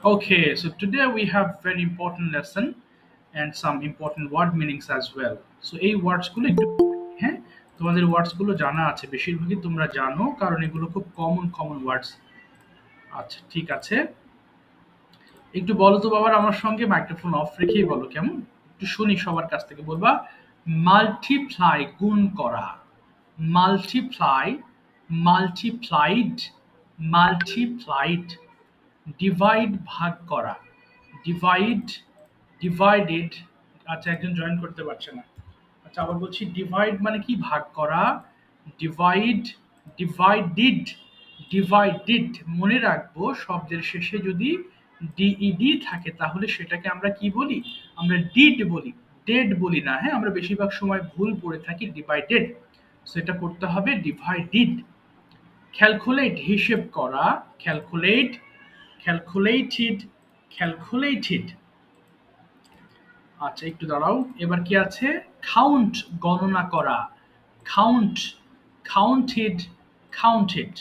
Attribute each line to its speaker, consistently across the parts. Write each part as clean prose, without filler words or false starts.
Speaker 1: Okay, so today we have very important lesson and some important word meanings as well. So এই ওয়ার্ডস গুলো একটু হ্যাঁ তোমাদের ওয়ার্ডস গুলো জানা আছে বেশিরভাগই তোমরা জানো কারণ এগুলো খুব কমন ওয়ার্ডস। আচ্ছা ঠিক আছে, একটু বলো তো বাবার আমার সঙ্গে মাইক্রোফোন অফ রেখেই বলো কেমন, একটু শুনি সবার কাছ থেকে। বলবা মাল্টিপ্লাই গুণ করা, মাল্টিপ্লাই, মাল্টিপ্লাইড, মাল্টিপ্লাইড, ডিভাইড ভাগ করা, ডিভাইড, ডিভাইডেড। আচ্ছা একজন জয়েন করতে পারছে না। আচ্ছা আবার বলছি ডিভাইড মানে কি ভাগ করা, ডিভাইড, ডিভাইডেড, ডিভাইডেড। মনে রাখবো শব্দের শেষে যদি ডিইডি থাকে তাহলে সেটাকে আমরা কি বলি, আমরা ডিড বলি, ডেড বলি না। হ্যাঁ আমরা বেশিরভাগ সময় ভুল পড়ে থাকি ডিভাইডেড, সেটা পড়তে হবে ডিভাইডেড। ক্যালকুলেট হিসেব করা, ক্যালকুলেট, ক্যালকুলেটেড, ক্যালকুলেটেড। আচ্ছা একটু দাঁড়াও, এবার কি আছে, কাউন্ট গণনা করা, কাউন্ট, কাউন্টেড, কাউন্টেড।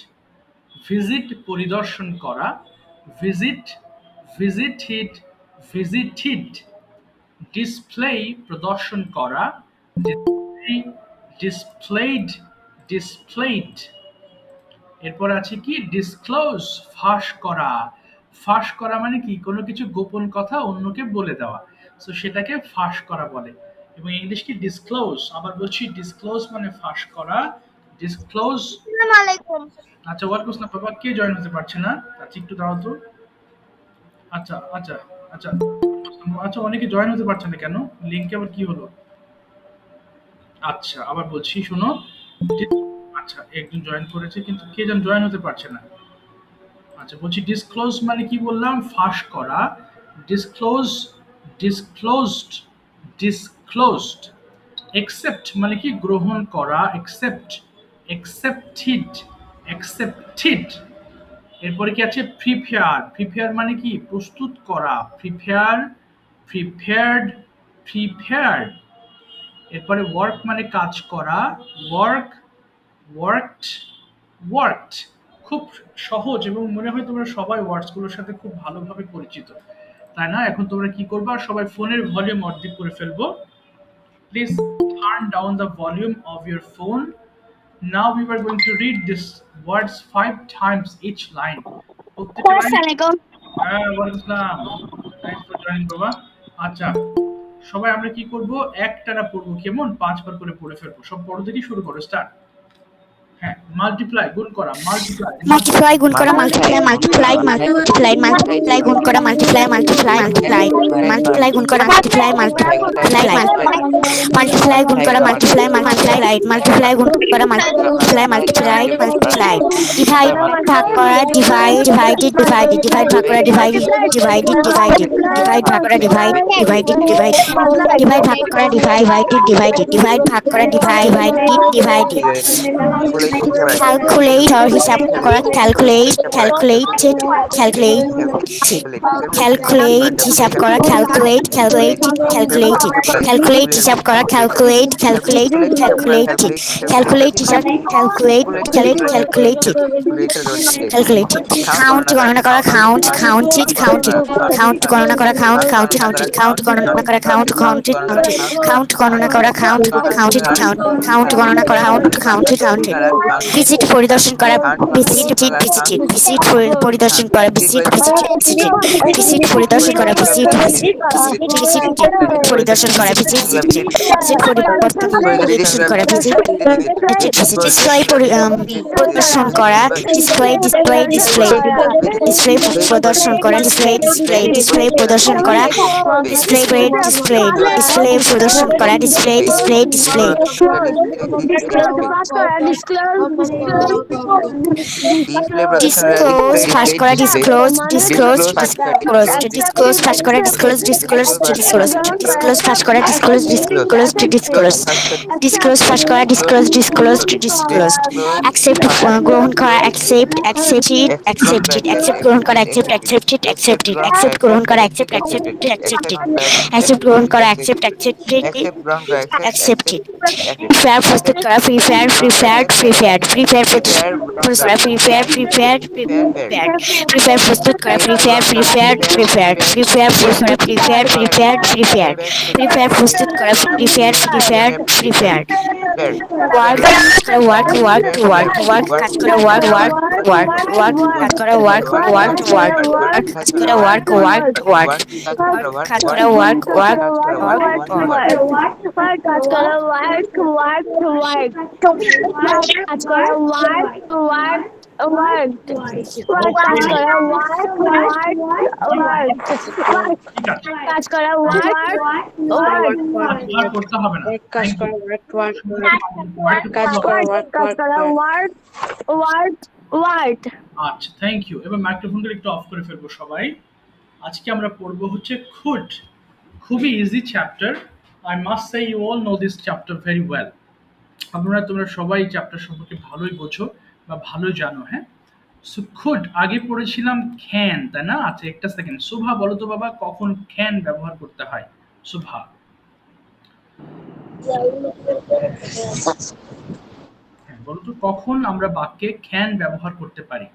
Speaker 1: ভিজিট পরিদর্শন করা, ভিজিট, ভিজিটেড, ভিজিটেড। ডিসপ্লে প্রদর্শন করা, ডিসপ্লে, ডিসপ্লেড, ডিসপ্লেড। এরপর আছে কি ডিসক্লোজ ফাঁস করা, ফাঁস করা মানে কি কোনো কিছু গোপন কথা অন্যকে বলে দেওয়া, সো সেটাকে ফাঁস করা বলে। এবং ইংলিশ কি ডিসক্লোজ। আবার বলছি ডিসক্লোজ মানে ফাঁস করা, ডিসক্লোজ।
Speaker 2: আসসালামু আলাইকুম।
Speaker 1: আচ্ছা ওয়ালাইকুম আসসালাম। বাবা কে জয়েন হতে পারছে না? আচ্ছা একটু দাঁড়াও তো। আচ্ছা আচ্ছা আচ্ছা আচ্ছা অনেকে জয়েন হতে পারছে না কেন, লিঙ্কে আবার কি হলো? আচ্ছা আবার বলছি শোনো, আচ্ছা একজন জয়েন করেছে কিন্তু কে যেন জয়েন হতে পারছে না। আচ্ছা বলছি ডিসক্লোজ মানে কি বললাম, ফাঁস করা, ডিসক্লোজ, ডিসক্লোজড, ডিসক্লোজড। একসেপ্ট মানে কি গ্রহণ করা, একসেপ্ট, একসেপ্টেড, একসেপ্টেড। এরপরে কি আছে প্রিপেয়ার, প্রিপেয়ার মানে কি প্রস্তুত করা, প্রিপেয়ার, প্রিপেয়ার্ড, প্রিপেয়ার্ড। এরপরে ওয়ার্ক মানে কাজ করা, ওয়ার্ক, ওয়ার্কড, ওয়ার্কড। খুব সহজ এবং মনে হয় তোমরা সবাই ওয়ার্ডসগুলোর সাথে খুব ভালোভাবে পরিচিত, তাই না? এখন তোমরা কি করবা, সবাই ফোনের ভলিউম অর্ধেক করে ফেলবো। Please turn down the volume of your phone. Now we are going to read this words 5 times each line. প্রত্যেকটা লাইন। হ্যাঁ ওয়ালাইকুম আসসালাম, থ্যাঙ্কস ফর জয়েনিং বাবা। আচ্ছা সবাই আমরা কি করব, একটানা পড়বো, কেমন 5 বার করে পড়ে ফেলবো। সব বড় থেকে শুরু করো, স্টার্ট। হ্যাঁ মাল্টিপ্লাই গুণ করা, মাল্টিপ্লাই,
Speaker 2: মাল্টিপ্লাই গুণ করা, মাল্টিপ্লাই, মাল্টিপ্লাই, মাল্টিপ্লাই, মাল্টিপ্লাই গুণ করা, মাল্টিপ্লাই, মাল্টিপ্লাই, মাল্টিপ্লাই, মাল্টিপ্লাই গুণ করা, মাল্টিপ্লাই, মাল্টিপ্লাই, মাল্টিপ্লাই গুণ করা, মাল্টিপ্লাই, মাল্টিপ্লাই, মাল্টিপ্লাই গুণ করা, মাল্টিপ্লাই, মাল্টিপ্লাই, মাল্টিপ্লাই। ডিভাইড ভাগ করা, ডিভাইড, ডিভাইডেড, ডিভাইডেড, ডিভাইড ভাগ করা, ডিভাইডেড, ডিভাইডেড, ডিভাইডেড, ডিভাইড ভাগ করা, ডিভাইড, ডিভাইডেড, ডিভাইড, ডিভাইড ভাগ করা, ডিভাইডেড, ডিভাইডেড, ডিভাইড ভাগ করা, ডিভাইডেড, ডিভাইডেড। ক্যালকুলেট আর হিসাব করা, ক্যালকুলেট, ক্যালকুলেটেড, ক্যালকুলেট, ক্যালকুলেট হিসাব করা, ক্যালকুলেট, ক্যালকুলেটেড, ক্যালকুলেটেড, ক্যালকুলেট হিসাব করা, ক্যালকুলেট, ক্যালকুলেট, ক্যালকুলেটেড, ক্যালকুলেট হিসাব, ক্যালকুলেট, ক্যালকুলেটেড, ক্যালকুলেটেড। কাউন্ট গণনা করা, কাউন্ট, কাউন্টেড, কাউন্টেড, কাউন্ট গণনা করা, কাউন্ট, কাউন্টেড, কাউন্টেড, কাউন্ট গণনা করা, কাউন্ট, কাউন্টেড, কাউন্টেড, কাউন্ট গণনা করা, কাউন্ট, কাউন্টেড, কাউন্ট, কাউন্ট গণনা করা, কাউন্ট, কাউন্টেড, কাউন্টেড। ভিজিট পরিদর্শন করা, ভিজিটেড, ভিজিটেড, ভিজিট পরিদর্শন করা, ভিজিট, ভিজিটেড, ভিজিটেড, ভিজিট পরিদর্শন করা, ভিজিট, ভিজিট, ভিজিট পরিদর্শন করা, ভিজিট, ভিজিট, ভিজিট পরিদর্শন করা, ভিজিট, ভিজিট, ভিজিট। ডিসপ্লে প্রদর্শন করা, ডিসপ্লে, ডিসপ্লে, ডিসপ্লে, ডিসপ্লে প্রদর্শন করা, ডিসপ্লে, ডিসপ্লে, ডিসপ্লে প্রদর্শন করা, ডিসপ্লে, ডিসপ্লে, ডিসপ্লে প্রদর্শন করা, ডিসপ্লে, ডিসপ্লে, ডিসপ্লে। ডিসক্লোজ ফাঁস করা, ডিসক্লোজ, ডিসক্লোজ, ডিসক্লোজ, ডিসক্লোজ ফাঁস করা, ডিসক্লোজ, ডিসক্লোজ, ডিসক্লোজ, ডিসক্লোজ ফাঁস করা, ডিসক্লোজ, ডিসক্লোজ, ডিসক্লোজ, ডিসক্লোজ ফাঁস করা, ডিসক্লোজ, ডিসক্লোজ, ডিসক্লোজ। অ্যাকসেপ্ট গ্রহণ করা, অ্যাকসেপ্ট, অ্যাকসেপ্টেড, অ্যাকসেপ্টেড, অ্যাকসেপ্ট গ্রহণ করা, অ্যাকসেপ্ট, অ্যাকসেপ্টেড, অ্যাকসেপ্টেড, অ্যাকসেপ্ট গ্রহণ করা, অ্যাকসেপ্ট, অ্যাকসেপ্টেড, অ্যাকসেপ্টেড, অ্যাকসেপ্ট গ্রহণ করা, অ্যাকসেপ্ট, অ্যাকসেপ্টেড, অ্যাকসেপ্টেড। প্রিপেয়ার প্রস্তুত করা, prepare, prepared, prepared prepare prepare প্রস্তুত করা prepared প্রস্তুত করা prepared work কাজ করা work কাজ করা work কাজ করা work কাজ করা work
Speaker 3: কাজ করা
Speaker 1: করতে হবে না। আচ্ছা, থ্যাংক ইউ। এবার মাইক্রোফোনটা একটু অফ করে ফেলবো সবাই। আজকে আমরা পড়বো হচ্ছে খুড। খুবই easy chapter. I must say you all know this chapter very well. তোমরা সবাই চ্যাপ্টার সম্পর্কে ভালোই বোঝো বা ভালো জানো। হ্যাঁ, সো খুড আগে পড়েছিলাম ক্যান, তাই না? আচ্ছা, একটা সেকেন্ড। শোভা বলো তো বাবা, কখন ক্যান ব্যবহার করতে হয়? শোভা বলো তো, কখন আমরা বাক্যে ক্যান ব্যবহার করতে পারি?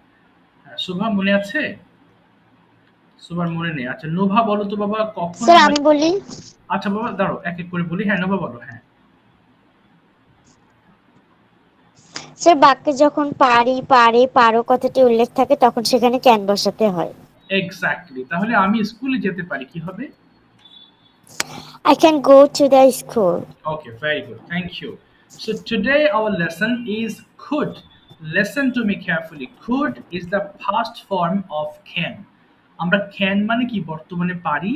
Speaker 1: শোভা মনে আছে? শোভার মনে নেই। আচ্ছা, নোভা বলো তো বাবা, কখন?
Speaker 2: স্যার আমি বলি।
Speaker 1: আচ্ছা বাবা, দাঁড়াও, এক এক করে বলি। হ্যাঁ, নোভা বলো। হ্যাঁ
Speaker 2: স্যার বাক্যে যখন পারো কথাটি উল্লেখ থাকে তখন সেখানে ক্যান বসাতে হয়।
Speaker 1: এক্স্যাক্টলি। তাহলে আমি স্কুলে যেতে পারি, কি হবে?
Speaker 2: I can go to the school.
Speaker 1: Okay, very good. Thank you. So today our lesson is could. Listen to me carefully. Could is the past form of can. আমরা can মানে কি বর্তমানে পারি,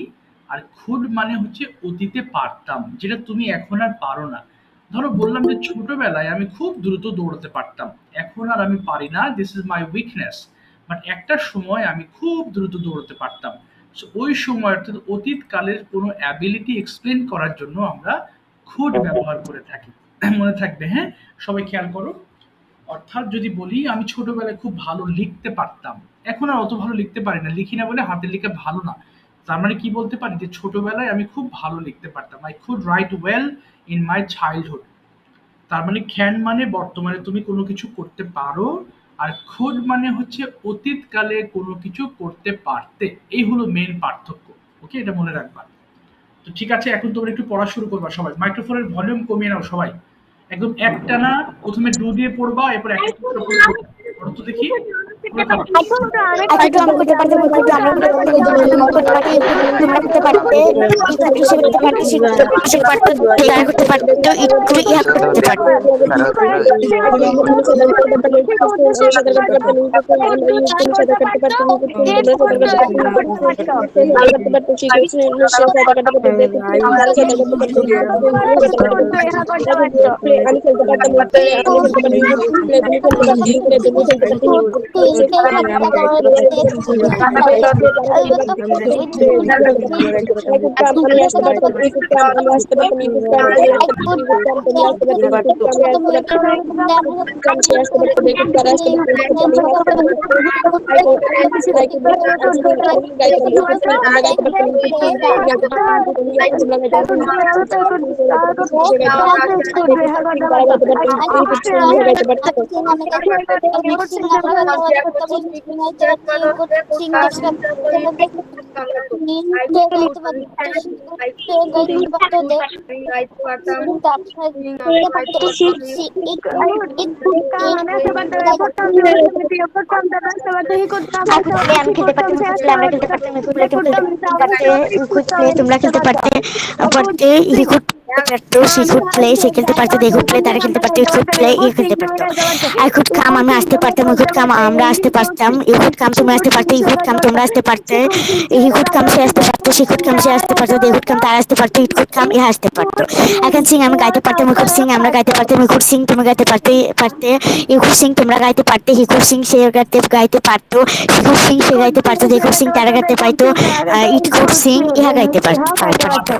Speaker 1: আর could মানে হচ্ছে অতীতে পারতাম, যেটা তুমি এখন আর পারো না। ধরো বললাম যে ছোটবেলায় আমি খুব দ্রুত দৌড়াতে পারতাম, এখন আর আমি পারি না, this is my weakness. But একটা সময় আমি খুব দ্রুত দৌড়াতে পারতাম। সো ওই সময় অর্থাৎ অতীতকালের কোনো অ্যাবিলিটি এক্সপ্লেন করার জন্য আমরা could ব্যবহার করে থাকি। মনে থাকবে, হ্যাঁ? সবাই খেয়াল করো। অর্থাৎ যদি বলি আমি ছোটবেলায় খুব ভালো লিখতে পারতাম, এখন আর অত ভালো লিখতে পারি না, লিখি না বলে হাতের লেখা ভালো না। তার মানে কি বলতে পারি যে ছোটবেলায় আমি খুব ভালো লিখতে পারতাম। I could right well in my childhood. তার মানে ক্যান মানে বর্তমানে তুমি কোনো কিছু করতে পারো, আর খুড মানে হচ্ছে অতীতকালে কোনো কিছু করতে পারতে। এই হলো মেন পার্থক্য। ওকে, এটা মনে রাখবা। তো ঠিক আছে, এখন তোমরা একটু পড়া শুরু করবা। সবাই মাইক্রোফোনের ভলিউম কমিয়ে নাও। সবাই একদম একটানা প্রথমে ডু দিয়ে পড়বা, এরপর এক এক করে পড়ো তো দেখি। তোমরা খেলতে পারতে she could play, সে খেলতে পারতো, they could play, তারা খেলতে পারতো, it could play, এ খেলতে পারতো। I could come, আমি আসতে পারতাম, we could come, আমরা আসতে পারতাম, you could come, তুমি আসতে পারতে, you could come, তোমরা আসতে পারতে, he could come, সে আসতে পারতো, she could come, সে আসতে পারতো, they could come, তারা আসতে পারতো, it could come, ইহা আসতে পারতো। I can sing, আমি গাইতে পারতাম, we could sing, আমরা গাইতে পারতাম, we could sing, তুমি গাইতে পারতে, you could sing, তোমরা গাইতে পারতে, he could sing, সে গাইতে পারতো, she could sing, সে গাইতে পারতো, they could sing, তারা গাইতে পারতো, it could sing, ইহা গাইতে পারতো।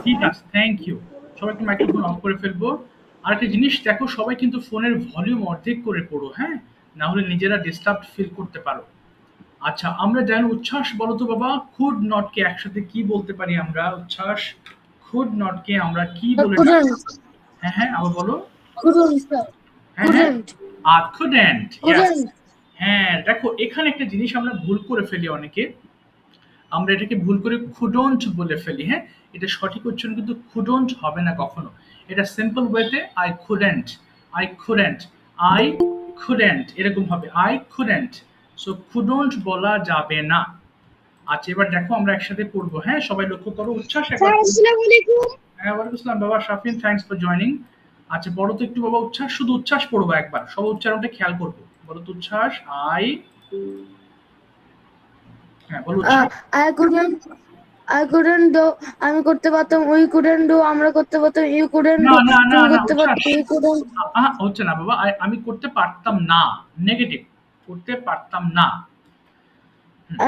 Speaker 1: ঠিক আছে, থ্যাংক ইউ। সবাই একটু মাইক্রোফোন অফ করে ফেলবো। আর একটা জিনিস দেখো, সবাই কিন্তু ফোনের ভলিউম অর্ধেক করে পড়ো, হ্যাঁ, না হলে নিজেরা ডিস্টার্ব ফিল করতে পারো। আচ্ছা, আমরা জানি উচ্ছ্বাস বলো তো বাবা, কুড নট কে একসাথে কি বলতে পারি আমরা? উচ্ছ্বাস, কুড নট কে আমরা কি বলে? হ্যাঁ হ্যাঁ, আবার বলো। হ্যাঁ হ্যাঁ, couldn't, yes.
Speaker 3: couldn't
Speaker 1: হ্যাঁ, দেখো এখানে একটা জিনিস আমরা ভুল করে ফেলি অনেকে। আমরা এটাকে ভুল করে couldn't বলে ফেলি, হ্যাঁ? এটা সঠিক উচ্চারণ কিন্তু couldn't হবে না কখনো। এটা সিম্পল ওয়েতে I couldn't এরকম হবে I couldn't। সো couldn't বলা যাবে না। আচ্ছা, এবার দেখো আমরা একসাথে পড়বো, হ্যাঁ? সবাই লক্ষ্য করো, উচ্ছ্বাস একবার।
Speaker 3: আসসালামু আলাইকুম।
Speaker 1: হ্যাঁ, ওয়ালাইকুম আসসালাম বাবা শাফিন, থ্যাঙ্কস ফর জয়নিং। আচ্ছা, বলো তো একটু বাবা উচ্ছ্বাস, শুধু উচ্ছ্বাস পড়বো একবার, সব উচ্চারণটা খেয়াল করবো। বলো তো উচ্ছ্বাস, হ্যাঁ বলো উচ্ছ্বাস।
Speaker 3: I couldn't do, আমি করতে পারতাম, we couldn't do, আমরা করতে পারতাম, you couldn't
Speaker 1: না
Speaker 3: do,
Speaker 1: না না
Speaker 3: তুমি
Speaker 1: না
Speaker 3: করতে
Speaker 1: উচ্ছ্বাস,
Speaker 3: পারতে, you couldn't
Speaker 1: হচ্ছে না বাবা, আমি করতে পারতাম না, নেগেটিভ, করতে পারতাম না।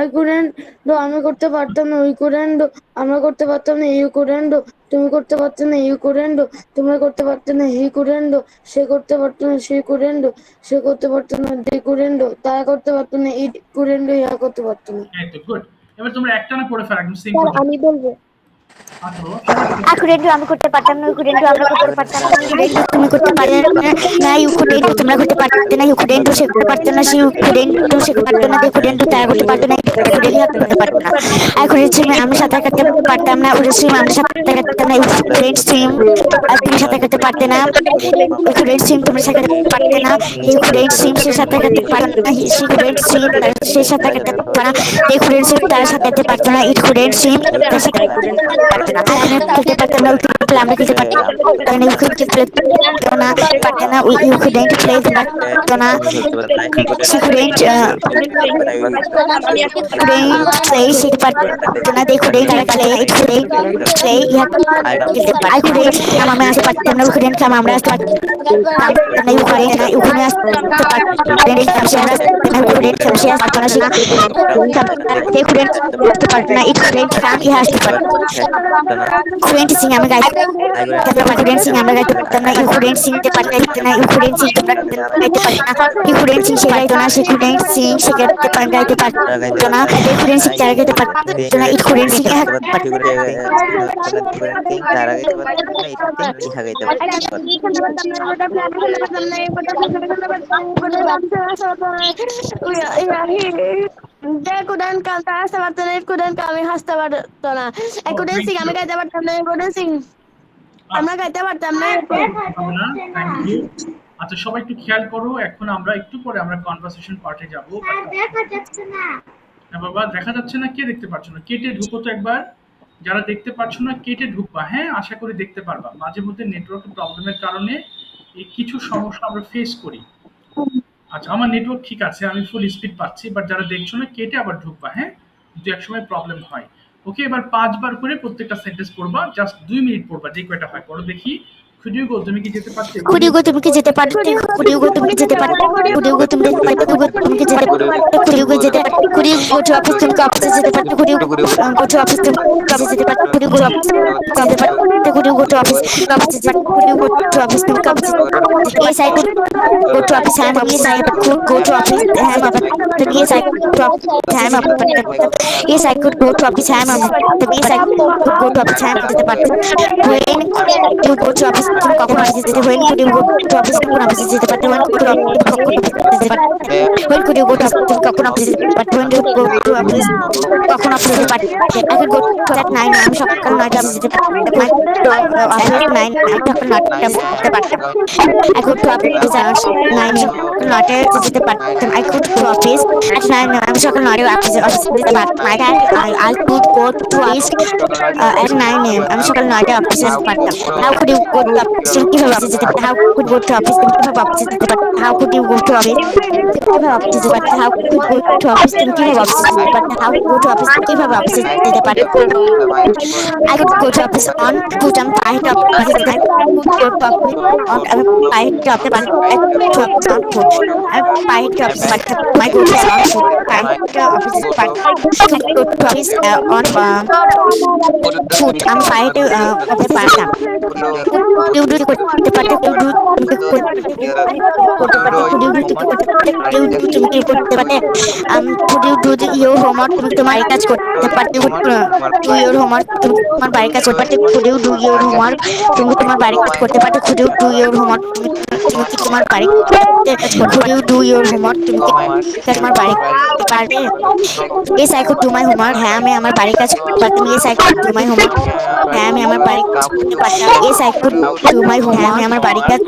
Speaker 3: I couldn't do, আমি করতে পারতাম না, we couldn't do, আমরা করতে পারতাম না, you couldn't do, তুমি করতে পারতে না, you couldn't do, তোমরা করতে পারতে না, he couldn't do, সে করতে পারতো না, she couldn't do, সে করতে পারতো না, they couldn't do, তারা করতে পারতো না, it couldn't do, ইয়া করতে পারতো না।
Speaker 1: এই তো গুড। এবার তোমরা একটানা পড়ে ফেলো একদম সিম্পল।
Speaker 3: আমি বলবো
Speaker 1: আচ্ছা,
Speaker 2: I couldn't do, আমি করতে পারতাম না, you couldn't do, আমরা করতে পারতাম না, you couldn't do, তুমি করতে পারতে না, you couldn't do, তোমরা করতে পারতে না, you couldn't do, সে করতে পারতো না, she couldn't do, সে করতে পারতো না, they couldn't do, তারা করতে পারতো না, it couldn't, ইয়া করতে পারতো না। I couldn't swim, আমি সাঁতার কাটতে পারতাম না, couldn't swim, আমরা সাঁতার কাটতাম না, you couldn't swim, তুমি সাঁতার কাটতে পারতে না, you couldn't swim, তোমরা সাঁতার কাটতে পারতে না, you couldn't swim, সে সাঁতার কাটতে পারতো না, she couldn't swim, সে সাঁতার কাটতে পারতো না, they couldn't swim, তারা সাঁতার কাটতে পারতো না, it couldn't swim, তারা সাঁতার কাটতে পারতো না। করতে পারতাম না, আমরা কিছু পারতাম না, you couldn't play না, পারতাম না, you couldn't play পারতো না, she couldn't play, সে পারতো না, they couldn't play, it couldn't play, I couldn't, আমরা আসতে পারতাম না, you couldn't, আমরা আসতে পারতাম না, you couldn't না, you couldn't আসতে পারতাম না, you couldn't, সে আসতে পারতো না, they couldn't আসতে পারতো না, it couldn't come, ইহা আসতে পারতো না। couldn't sing, আমি গাইতে couldn't sing, আমরা গাইতে পারতাম না, you couldn't sing, তে পারতে না, you couldn't sing, তোমরা গাইতে পারতো না, you couldn't sing, সে গাইতো না, she couldn't sing, সে গাইতে পারতো না, they couldn't sing, তারা গাইতে পারতো না, it couldn't sing, ইহা পারতো না।
Speaker 3: They couldn't come, তারা আসতে পারতো না, it couldn't come, আমি হাসতে পারতো না, I couldn't sing, আমি গাইতে পারতাম না, you couldn't sing, আমরা গাইতে পারতাম না।
Speaker 1: Thank you. আচ্ছা, সবাই একটু খেয়াল করো, এখন আমরা একটু পরে আমরা কনভারসেশন পার্টে যাব।
Speaker 3: দেখা যাচ্ছে না।
Speaker 1: হ্যাঁ বাবা, দেখা যাচ্ছে না, কে দেখতে পাচ্ছ না? কেটে ঢুকো তো একবার, যারা দেখতে পাচ্ছ না কেটে ঢুকবা, হ্যাঁ? আশা করি দেখতে পারবা। মাঝে মধ্যে নেটওয়ার্ক প্রবলেমের কারণে এই কিছু সমস্যা আমরা ফেস করি। আচ্ছা, আমার নেটওয়ার্ক ঠিক আছে, আমি ফুল স্পিড পাচ্ছি, বাট যারা দেখছো না কেটে আবার ঢুকবা, হ্যাঁ? দু এক সময় প্রবলেম হয়। ওকে, এবার 5 বার করে প্রত্যেকটা সেন্টেন্স পড়বা, জাস্ট 2 মিনিট পড়বা, যে কয়টা হয় পড়ো দেখি। Could you go, তুমি কি যেতে পারতে?
Speaker 2: Could you go, তুমি কি যেতে পারতে? Could you go, তুমি কি যেতে পারতে? Could you go, তুমি যেতে পারতে? তুমি কি যেতে পারতে? Could you go যেতে পারতে? Could you go to office, তুমি কি অফিসে যেতে পারতে? Could you go to office, তুমি কি অফিসে যেতে পারতে? Could you go to office, যেতে পারতে? Could you go to office, অফিসে যেতে পারতে? Could you go to office, তুমি কি অফিসে যেতে পারতে? Yes, I could go to office, হ্যাঁ, yes, I could go to office, হ্যাঁ, বাবা, yes, I could go to office, হ্যাঁ, বাবা, yes, I could go to office, হ্যাঁ, বাবা, yes, I could go to office, হ্যাঁ, যেতে পারতে। When you go to office, তুমি কখন অফিসে যেতে? When could you go to office, কোন অফিসে যেতে পারতে? When could you go to office, when could you go to office, কখন অফিসে যেতে পারতে? When do you go to office, কখন অফিসে যেতে পারতে? I could go to at 9, আমি সকাল 9টা অফিসে যেতে পারতাম, অফিস 9, আমি সকাল 9টা যেতে পারতাম। I could to office at 9, সকাল 9টায় যেতে পারতাম। I could to office at 9, আমি সকাল 9টায় অফিসে যেতে পারতাম। I could go to office at 9 a.m, আমি সকাল 9টায় অফিসে যেতে পারতাম। How could you go to office, কিভাবে অফিসে যেতে পারতে? How could you go to office, কিভাবে অফিসে যেতে পারতে? How could you go to office, কিভাবে অফিসে যেতে পারতে? How could you go to office, কিভাবে অফিসে যেতে পারতে? How could you go to office, কিভাবে অফিসে যেতে পারতে? I could go to office on foot, আমি পায়ে হেঁটে অফিসে যেতে পারতাম। I could go to office on, আমি পায়ে হেঁটে অফিসে পারতাম। I could go to office on foot, আমি পায়ে হেঁটে অফিসে পারতাম। I could go to office on foot, পায়ে হেঁটে অফিসে পারতাম। I could go to office on foot আমি ফাইটে করতে পারতাম কুডিউ ডু করতে পারতে কুডিউ ডু তুমি করতে পারতে কুডিউ ডু তুমি করতে পারতে কুডিউ ডু তুমি কি করতে পারতে কুডিউ ডু ইওর হোমওয়ার্ক তুমি তোমার বাড়ির কাজ করতে পারতে ডু ইওর হোমওয়ার্ক তুমি তোমার বাড়ির কাজ করতে পারতে কুডিউ ডু ইওর হোমওয়ার্ক তুমি তোমার বাড়ির কাজ করতে পারতে কুডিউ ডু ইওর হোমওয়ার্ক তুমি কি তোমার বাড়ির কুডিউ ডু ইওর হোমওয়ার্ক তুমি কি তোমার বাড়ির পারবে Yes, I could do my homework. হ্যাঁ আমি আমার বাড়ির কাজ করতে পারতাম Yes, I could do my homework. হ্যাঁ আমি আমার বাড়ির কাজ করতে পারতাম Yes, I could do my homework. হ্যাঁ আমি আমার বাড়ির কাজ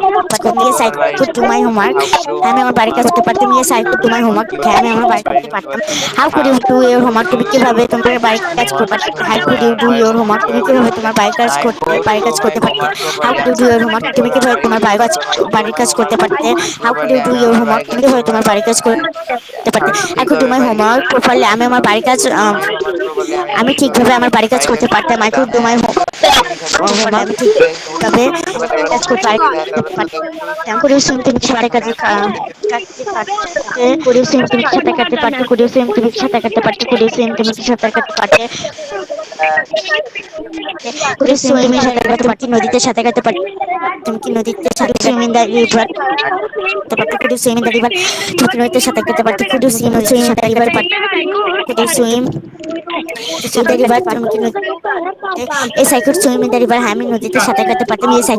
Speaker 2: করতে Yes, I could do my homework. হ্যাঁ আমি আমার বাড়ির কাজ করতে পারতাম Yes, I could do my homework. হ্যাঁ আমি আমার বাড়ির করতে পারতাম How could you do your homework? তুমি কিভাবে তোমার বাড়ির কাজ করতে পারতে How could you do your homework? তুমি কিভাবে তোমার বাড়ির কাজ করতে পারতে How could you do your homework? তুমি কিভাবে তোমার বাড়ির কাজ করতে পারতে How could you do your homework? তুমি কিভাবে তোমার বাড়ির কাজ করতে পারতে I could do my homework properly. আমি আমার বাড়ির কাজ আমি ঠিকভাবে আমার বাড়ির কাজ করতে পারতাম I could do my homework. আমি ঠিকভাবে কাজ করতে পারতাম Could you swim? তুমি কি সাঁতার কাটতে Could you swim? তুমি কি সাঁতার কাটতে পারতে Could you swim? তুমি কি সাঁতার কাটতে পারতে Could you swim? তুমি কি সাঁতার কাটতে পারতে Could you swim? তুমি সাঁতার কাটতে পারতে নদীতে সাঁতার কাটতে পারতে তুমি কি নদীতে সাঁতার swim in the river Could you swim in the river? তুমি কি নদীতে সাঁতার কাটতে পারতে Could you swim in the river? Could you swim in the river? তুমি কি নদীতে Yes, I could swim in the river. আমি নদীতে সাঁতার কাটতে পারতাম Yes, I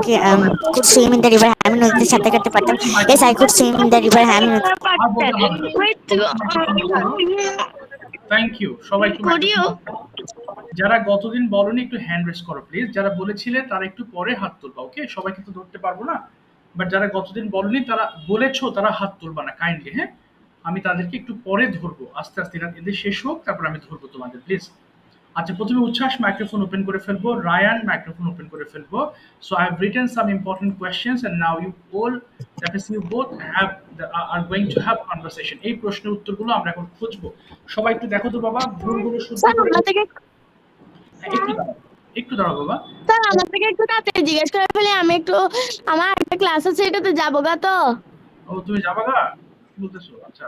Speaker 2: could swim in the river. আমি নদীতে সাঁতার কাটতে পারতাম Yes, I could swim in the river. আমি নদীতে
Speaker 1: আর বলতে হবে না। থ্যাংক ইউ সবাই একটু যারা গতদিন বলনি একটু হ্যান্ড রেস করো প্লিজ যারা বলেছিলে তারা একটু পরে হাত তুলবা ওকে সবাইকে তো ধরতে পারবো না বাট যারা গতদিন বলনি তারা বলেছো তারা হাত তুলবা না কাইন্ডলি হ্যাঁ আমি তাদেরকে একটু পরে ধরবো আস্তে আস্তে এদের শেষ হোক তারপর আমি ধরবো তোমাদের প্লিজ আচ্ছা প্রথমে উচ্ছ্বাস মাইক্রোফোন ওপেন করে ফেলবো রায়ান মাইক্রোফোন ওপেন করে ফেলবো so I have written some important questions and now you all that means you both have are going to have conversation এই প্রশ্নের উত্তরগুলো আমরা এখন খুঁজবো সবাই একটু দেখো তো বাবা ভুলগুলো শুদ্ধ করে একটু দাঁড়াও বাবা
Speaker 3: স্যার আমার থেকে একটু তাড়াতাড়ি জিজ্ঞেস করে ফেলে আমি একটু আমার একটা ক্লাস আছে এটাতে যাবো গা তো
Speaker 1: ও তুমি যাবা গা কি বলতেছো আচ্ছা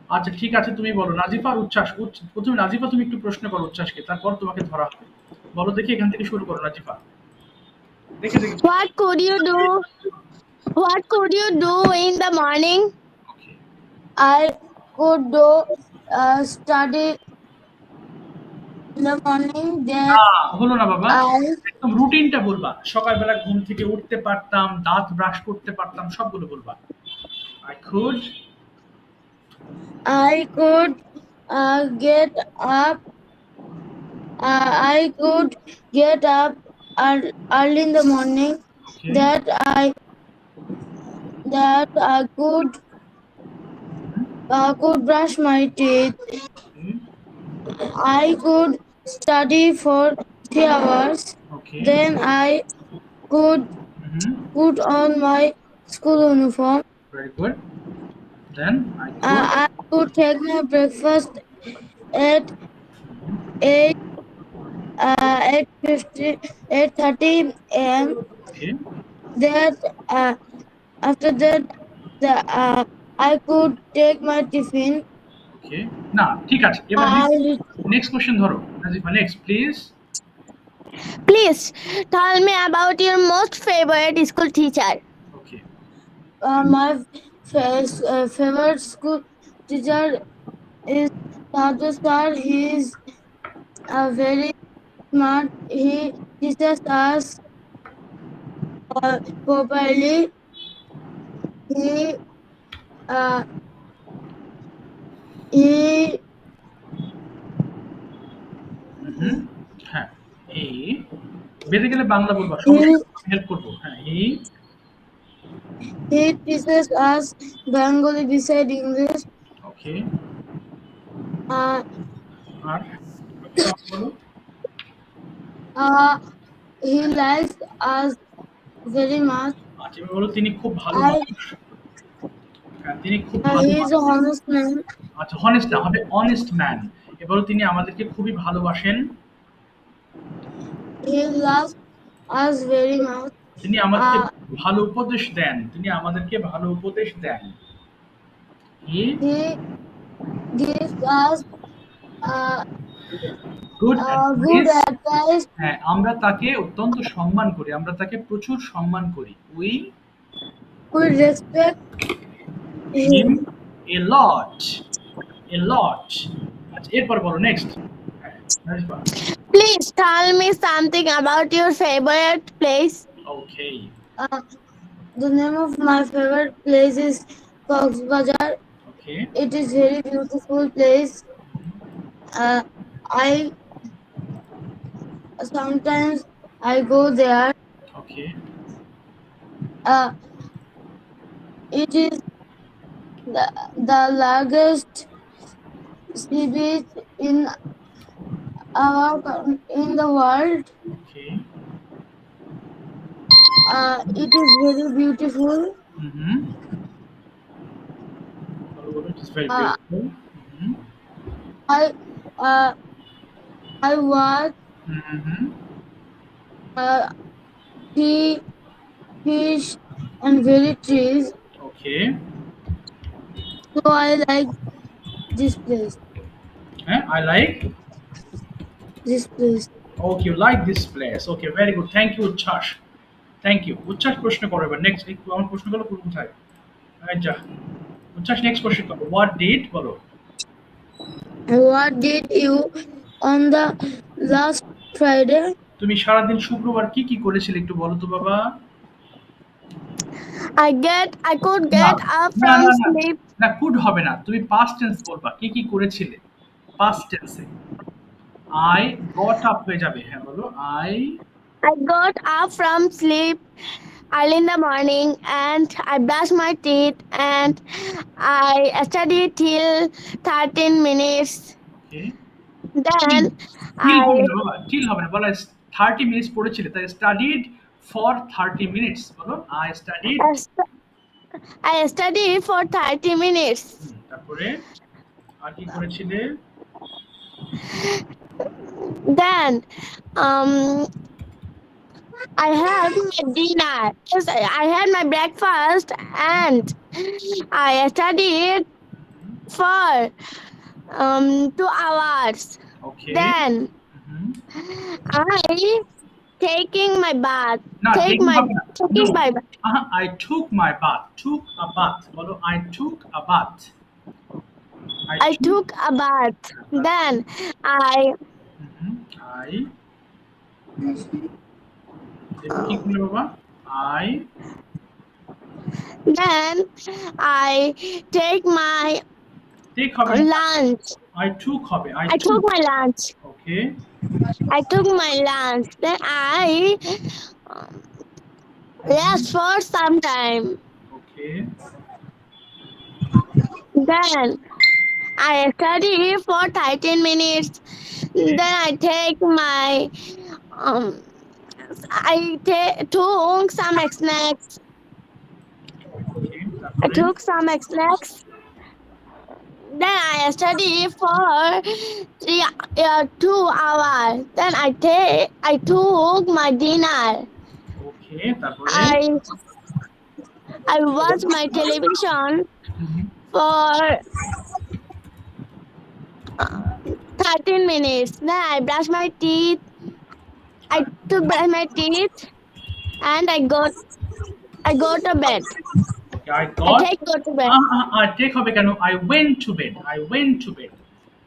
Speaker 1: আচ্ছা ঠিক আছে তুমি বলো নাজিফা আর উচ্ছ্বাস প্রথমে নাজিফা তুমি একটু প্রশ্ন করো উচ্ছ্বাসকে তারপর তোমাকে ধরা হবে বলো দেখি এখান থেকে শুরু করো নাজিফা দেখে দেখি
Speaker 3: What could you do in the morning?
Speaker 1: Okay.
Speaker 3: I could do study in the morning then
Speaker 1: হলো না বাবা একদম রুটিনটা বলবা সকালবেলা ঘুম থেকে উঠতে পারতাম দাঁত ব্রাশ করতে পারতাম সবগুলো বলবা I could
Speaker 3: get up I could get up early in the morning
Speaker 1: okay.
Speaker 3: that I could brush my teeth I could study for 3 hours
Speaker 1: okay.
Speaker 3: Then I could put on my school uniform
Speaker 1: very good then
Speaker 3: I could take my breakfast at 8:30 a.m.
Speaker 1: okay.
Speaker 3: That after that I could take my tiffin
Speaker 1: okay না ঠিক আছে এবার next question ধরো Nazifa next please
Speaker 3: Please tell me about your most favorite school teacher.
Speaker 1: Okay.
Speaker 3: My favorite school teacher is Sadhu sir. He is very smart. He teaches us properly. He
Speaker 1: হ্যাঁ এই বেঁধে গেলে বাংলা বলবা সবাই হেল্প করবো হ্যাঁ এই
Speaker 3: He teaches us Bengali beside English.
Speaker 1: Okay.
Speaker 3: He likes us very much.
Speaker 1: আচ্ছা বলো তিনি খুব ভালো মানুষ তিনি খুব ভালো
Speaker 3: He is a honest man.
Speaker 1: আচ্ছা honest না হবে honest man এবারে তিনি আমাদেরকে খুবই ভালোবাসেন
Speaker 3: He loves us very much.
Speaker 1: তিনি আমাদেরকে ভালো উপদেশ দেন He
Speaker 3: gives us
Speaker 1: good at
Speaker 3: good
Speaker 1: price.
Speaker 3: advice.
Speaker 1: হ্যাঁ, আমরা তাকে অত্যন্ত সম্মান করি, আমরা তাকে প্রচুর সম্মান করি।
Speaker 3: We respect
Speaker 1: him
Speaker 3: him.
Speaker 1: এ লট, এ লট। আচ্ছা, এরপর বলো নেক্সট। হ্যাঁ, নারিফা।
Speaker 2: Please tell me something about your favorite place.
Speaker 1: Okay,
Speaker 3: Uh, the name of my favorite place is Cox's Bazar.
Speaker 1: Okay,
Speaker 3: It is very beautiful place. I sometimes I go there.
Speaker 1: Okay,
Speaker 3: Uh, it is the largest sea beach in in the world.
Speaker 1: Okay.
Speaker 3: It is very beautiful.
Speaker 1: Hmm, বলো, বলো, it is very
Speaker 3: Uh,
Speaker 1: beautiful. Hmm,
Speaker 3: I uh, I watch
Speaker 1: hmm,
Speaker 3: sea, fish, and very trees.
Speaker 1: Okay.
Speaker 3: So I like this place.
Speaker 1: হ্যাঁ, I like.
Speaker 3: This place.
Speaker 1: Okay, you like this place. Okay, very good. Thank you উচ্ছ্বাস। Thank you. উচ্ছ্বাস প্রশ্ন করো এবার। Next একটু আমার প্রশ্নগুলো কোন কোথায়? যা উচ্ছ্বাস, নেক্সট কোশ্চেন করো। হোয়াট ডিড বলো।
Speaker 3: What did you on the last Friday?
Speaker 1: তুমি সারাদিন শুক্রবার কি কি করেছিলে একটু বলো তো বাবা।
Speaker 2: I could
Speaker 1: না,
Speaker 2: get up
Speaker 1: না,
Speaker 2: from
Speaker 1: না, না,
Speaker 2: sleep.
Speaker 1: না, কুড হবে না, তুমি পাস্ট টেন্স বলবা। কি কি করেছিলে পাস্ট টেন্সে? আই গট আপ হয়ে যাবে। হ্যাঁ বলো, I.
Speaker 2: I got up from sleep early in the morning and I brushed my teeth and I studied till 13 minutes.
Speaker 1: Okay,
Speaker 2: Then
Speaker 1: till
Speaker 2: I
Speaker 1: হবে না বাবা, টিল হবে না, বলো 30 মিনিটস পড়েছিলে, তাই স্টাডিড ফর 30 মিনিটস বলো। I studied.
Speaker 2: I studied for 30 minutes.
Speaker 1: তারপরে আর কি করেছিলে?
Speaker 2: Then I had my dinner. Yes, I had my breakfast and I studied for 2 hours.
Speaker 1: Okay.
Speaker 2: Then
Speaker 1: hmm,
Speaker 2: I taking my bath.
Speaker 1: না,
Speaker 2: Take
Speaker 1: taking
Speaker 2: my
Speaker 1: হবে না।
Speaker 2: taking
Speaker 1: No.
Speaker 2: my bath.
Speaker 1: I took my bath. Took a bath বলো, I took a bath.
Speaker 2: I took a bath. Then I
Speaker 1: I এরপর কি করলে বাবা? I
Speaker 2: then I take my
Speaker 1: take হবে না,
Speaker 2: lunch.
Speaker 1: I took হবে,
Speaker 2: I took my lunch.
Speaker 1: Okay,
Speaker 2: I took my lunch. Then I rest for some time.
Speaker 1: Okay,
Speaker 2: Then I study for 13 minutes. Then I take my took some snacks.
Speaker 1: Okay.
Speaker 2: I
Speaker 1: তারপরে
Speaker 2: took some snacks. Then I study for 2 hours. Then I took my dinner.
Speaker 1: ওকে, তারপরে
Speaker 2: I watch my television for 13 minutes. Then I brush my teeth. I took brush my teeth and I go to bed.
Speaker 1: Okay, I got
Speaker 2: Go to bed.
Speaker 1: আর take হবে কেন? I went to bed. I went to bed.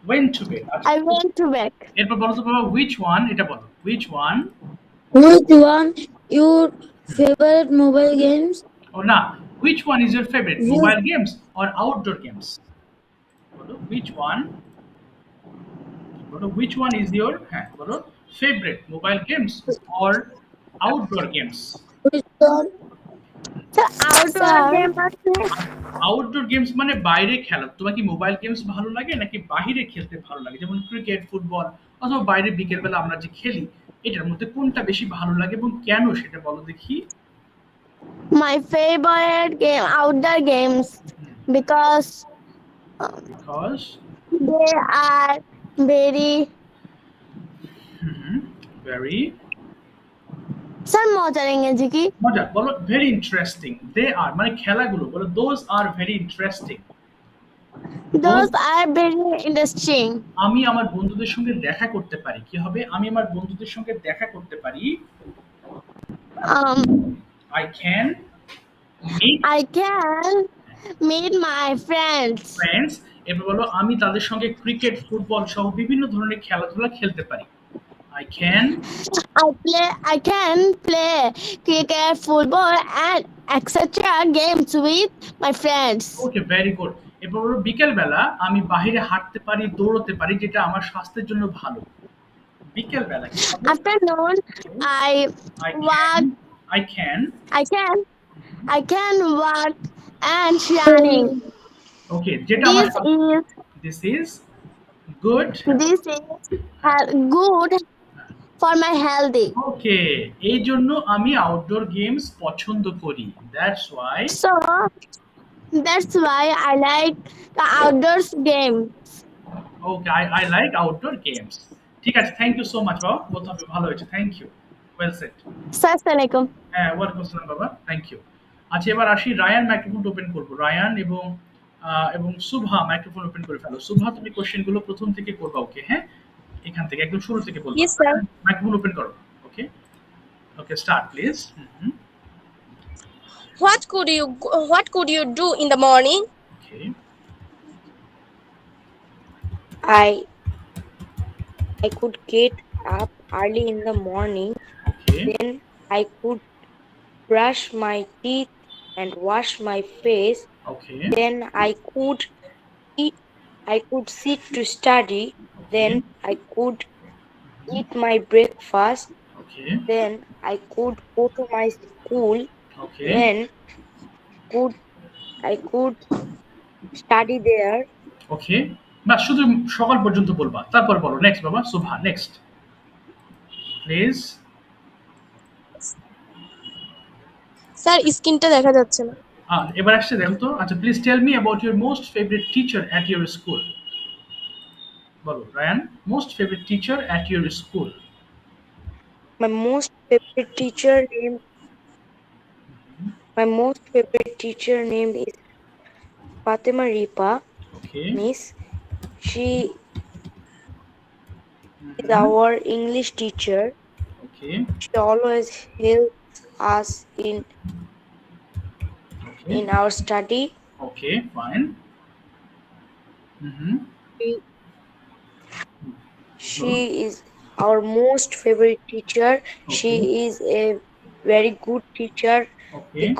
Speaker 1: Went to bed। আচ্ছা,
Speaker 2: I went to bed.
Speaker 1: এরপর বলো তো বাবা, which one এটা বলো। which one?
Speaker 3: Which one your favorite mobile games?
Speaker 1: ও না, which one is your favorite
Speaker 3: Yes.
Speaker 1: mobile games or outdoor games? বলো which one? বলো which one is your, হ্যাঁ বলো, favorite mobile games or outdoor games?
Speaker 3: Which one?
Speaker 2: So outdoor
Speaker 3: Sir.
Speaker 2: game আছে?
Speaker 1: Outdoor games মানে বাইরে খেলা। তোমার কি মোবাইল গেমস ভালো লাগে নাকি বাইরে খেলতে ভালো লাগে? যেমন ক্রিকেট, ফুটবল অথবা বাইরে বিকেলবেলা আমরা যে খেলি, এটার মধ্যে কোনটা বেশি ভালো লাগে এবং কেন সেটা বলো দেখি।
Speaker 2: My favorite game outdoor games because
Speaker 1: because
Speaker 2: they are very
Speaker 1: very
Speaker 2: sir মজার ইংরেজি কি?
Speaker 1: মজা বলো, ভেরি ইন্টারেস্টিং। দে আর মানে খেলাগুলো বলো, those are very interesting.
Speaker 2: Those are very interesting.
Speaker 1: আমি আমার বন্ধুদের সঙ্গে দেখা করতে পারি। কি হবে? আমি আমার বন্ধুদের সঙ্গে দেখা করতে পারি।
Speaker 2: Um,
Speaker 1: I can meet
Speaker 2: I can meet my friends.
Speaker 1: friends. এবার বলো আমি তাদের সঙ্গে ক্রিকেট, ফুটবল সহ বিভিন্ন ধরনের খেলাধুলা খেলতে পারি। I can
Speaker 2: I can play cricket, football, and etc. games with my friends.
Speaker 1: Okay very good. এরপর হলো বিকেল বেলা আমি বাহিরে হাঁটতে পারি, দৌড়তে পারি যেটা আমার স্বাস্থ্যের জন্য ভালো। বিকেল বেলা কি হবে?
Speaker 2: Afternoon, I
Speaker 1: I
Speaker 2: walk.
Speaker 1: can I can
Speaker 2: I can walk and running.
Speaker 1: ওকে যেটা আমার this is good
Speaker 2: This is good for my healthy.
Speaker 1: ওকে এই জন্য আমি আউটডোর গেমস পছন্দ করি। That's why
Speaker 2: So that's why I like the outdoors game.
Speaker 1: Okay I like outdoor games। ঠিক আছে, thank you so much বাবা, বোথ অফ ইউ ভালো হয়েছে, thank you, well said.
Speaker 2: Assalamualaikum.
Speaker 1: হ্যাঁ ওয়েলকাম আসসালাম বাবা, থ্যাংক ইউ। আচ্ছা এবার আসি রায়ান মাইক্রোফোনটা ওপেন করবো। রায়ান এবং সুভা মাইক্রোফোন ওপেন করে ফেলো। সুভা তুমি কোশ্চেন গুলো প্রথম থেকে করবা, ওকে? হ্যাঁ এখান থেকে একদম শুরু থেকে বলবো।
Speaker 4: Yes, sir.
Speaker 1: মাইক্রোফোন ওপেন করো। Okay okay start please.
Speaker 4: What could you do in the morning?
Speaker 1: Okay
Speaker 5: I I could get up early in the morning,
Speaker 1: okay
Speaker 5: then I could brush my teeth and wash my face,
Speaker 1: okay
Speaker 5: then I could sit to study, then I could eat my breakfast,
Speaker 1: okay
Speaker 5: then I could go to my school,
Speaker 1: okay
Speaker 5: then I could study there.
Speaker 1: ওকে বাস শুধু সকাল পর্যন্ত বলবা, তারপর বলো next বাবা। Subha next please.
Speaker 4: Sir স্ক্রিনটা দেখা যাচ্ছে না।
Speaker 1: এবার আসছে দেখো তো। আচ্ছা please tell me about your most favourite teacher at your school. বলো Rayan, most favourite teacher at your school.
Speaker 5: My most favorite teacher name is Fatima Ripa.
Speaker 1: Okay
Speaker 5: Miss, she is our English teacher.
Speaker 1: Okay
Speaker 5: She always helps us in our study.
Speaker 1: Okay fine.
Speaker 5: She is our most favorite teacher. She is a very good teacher
Speaker 1: okay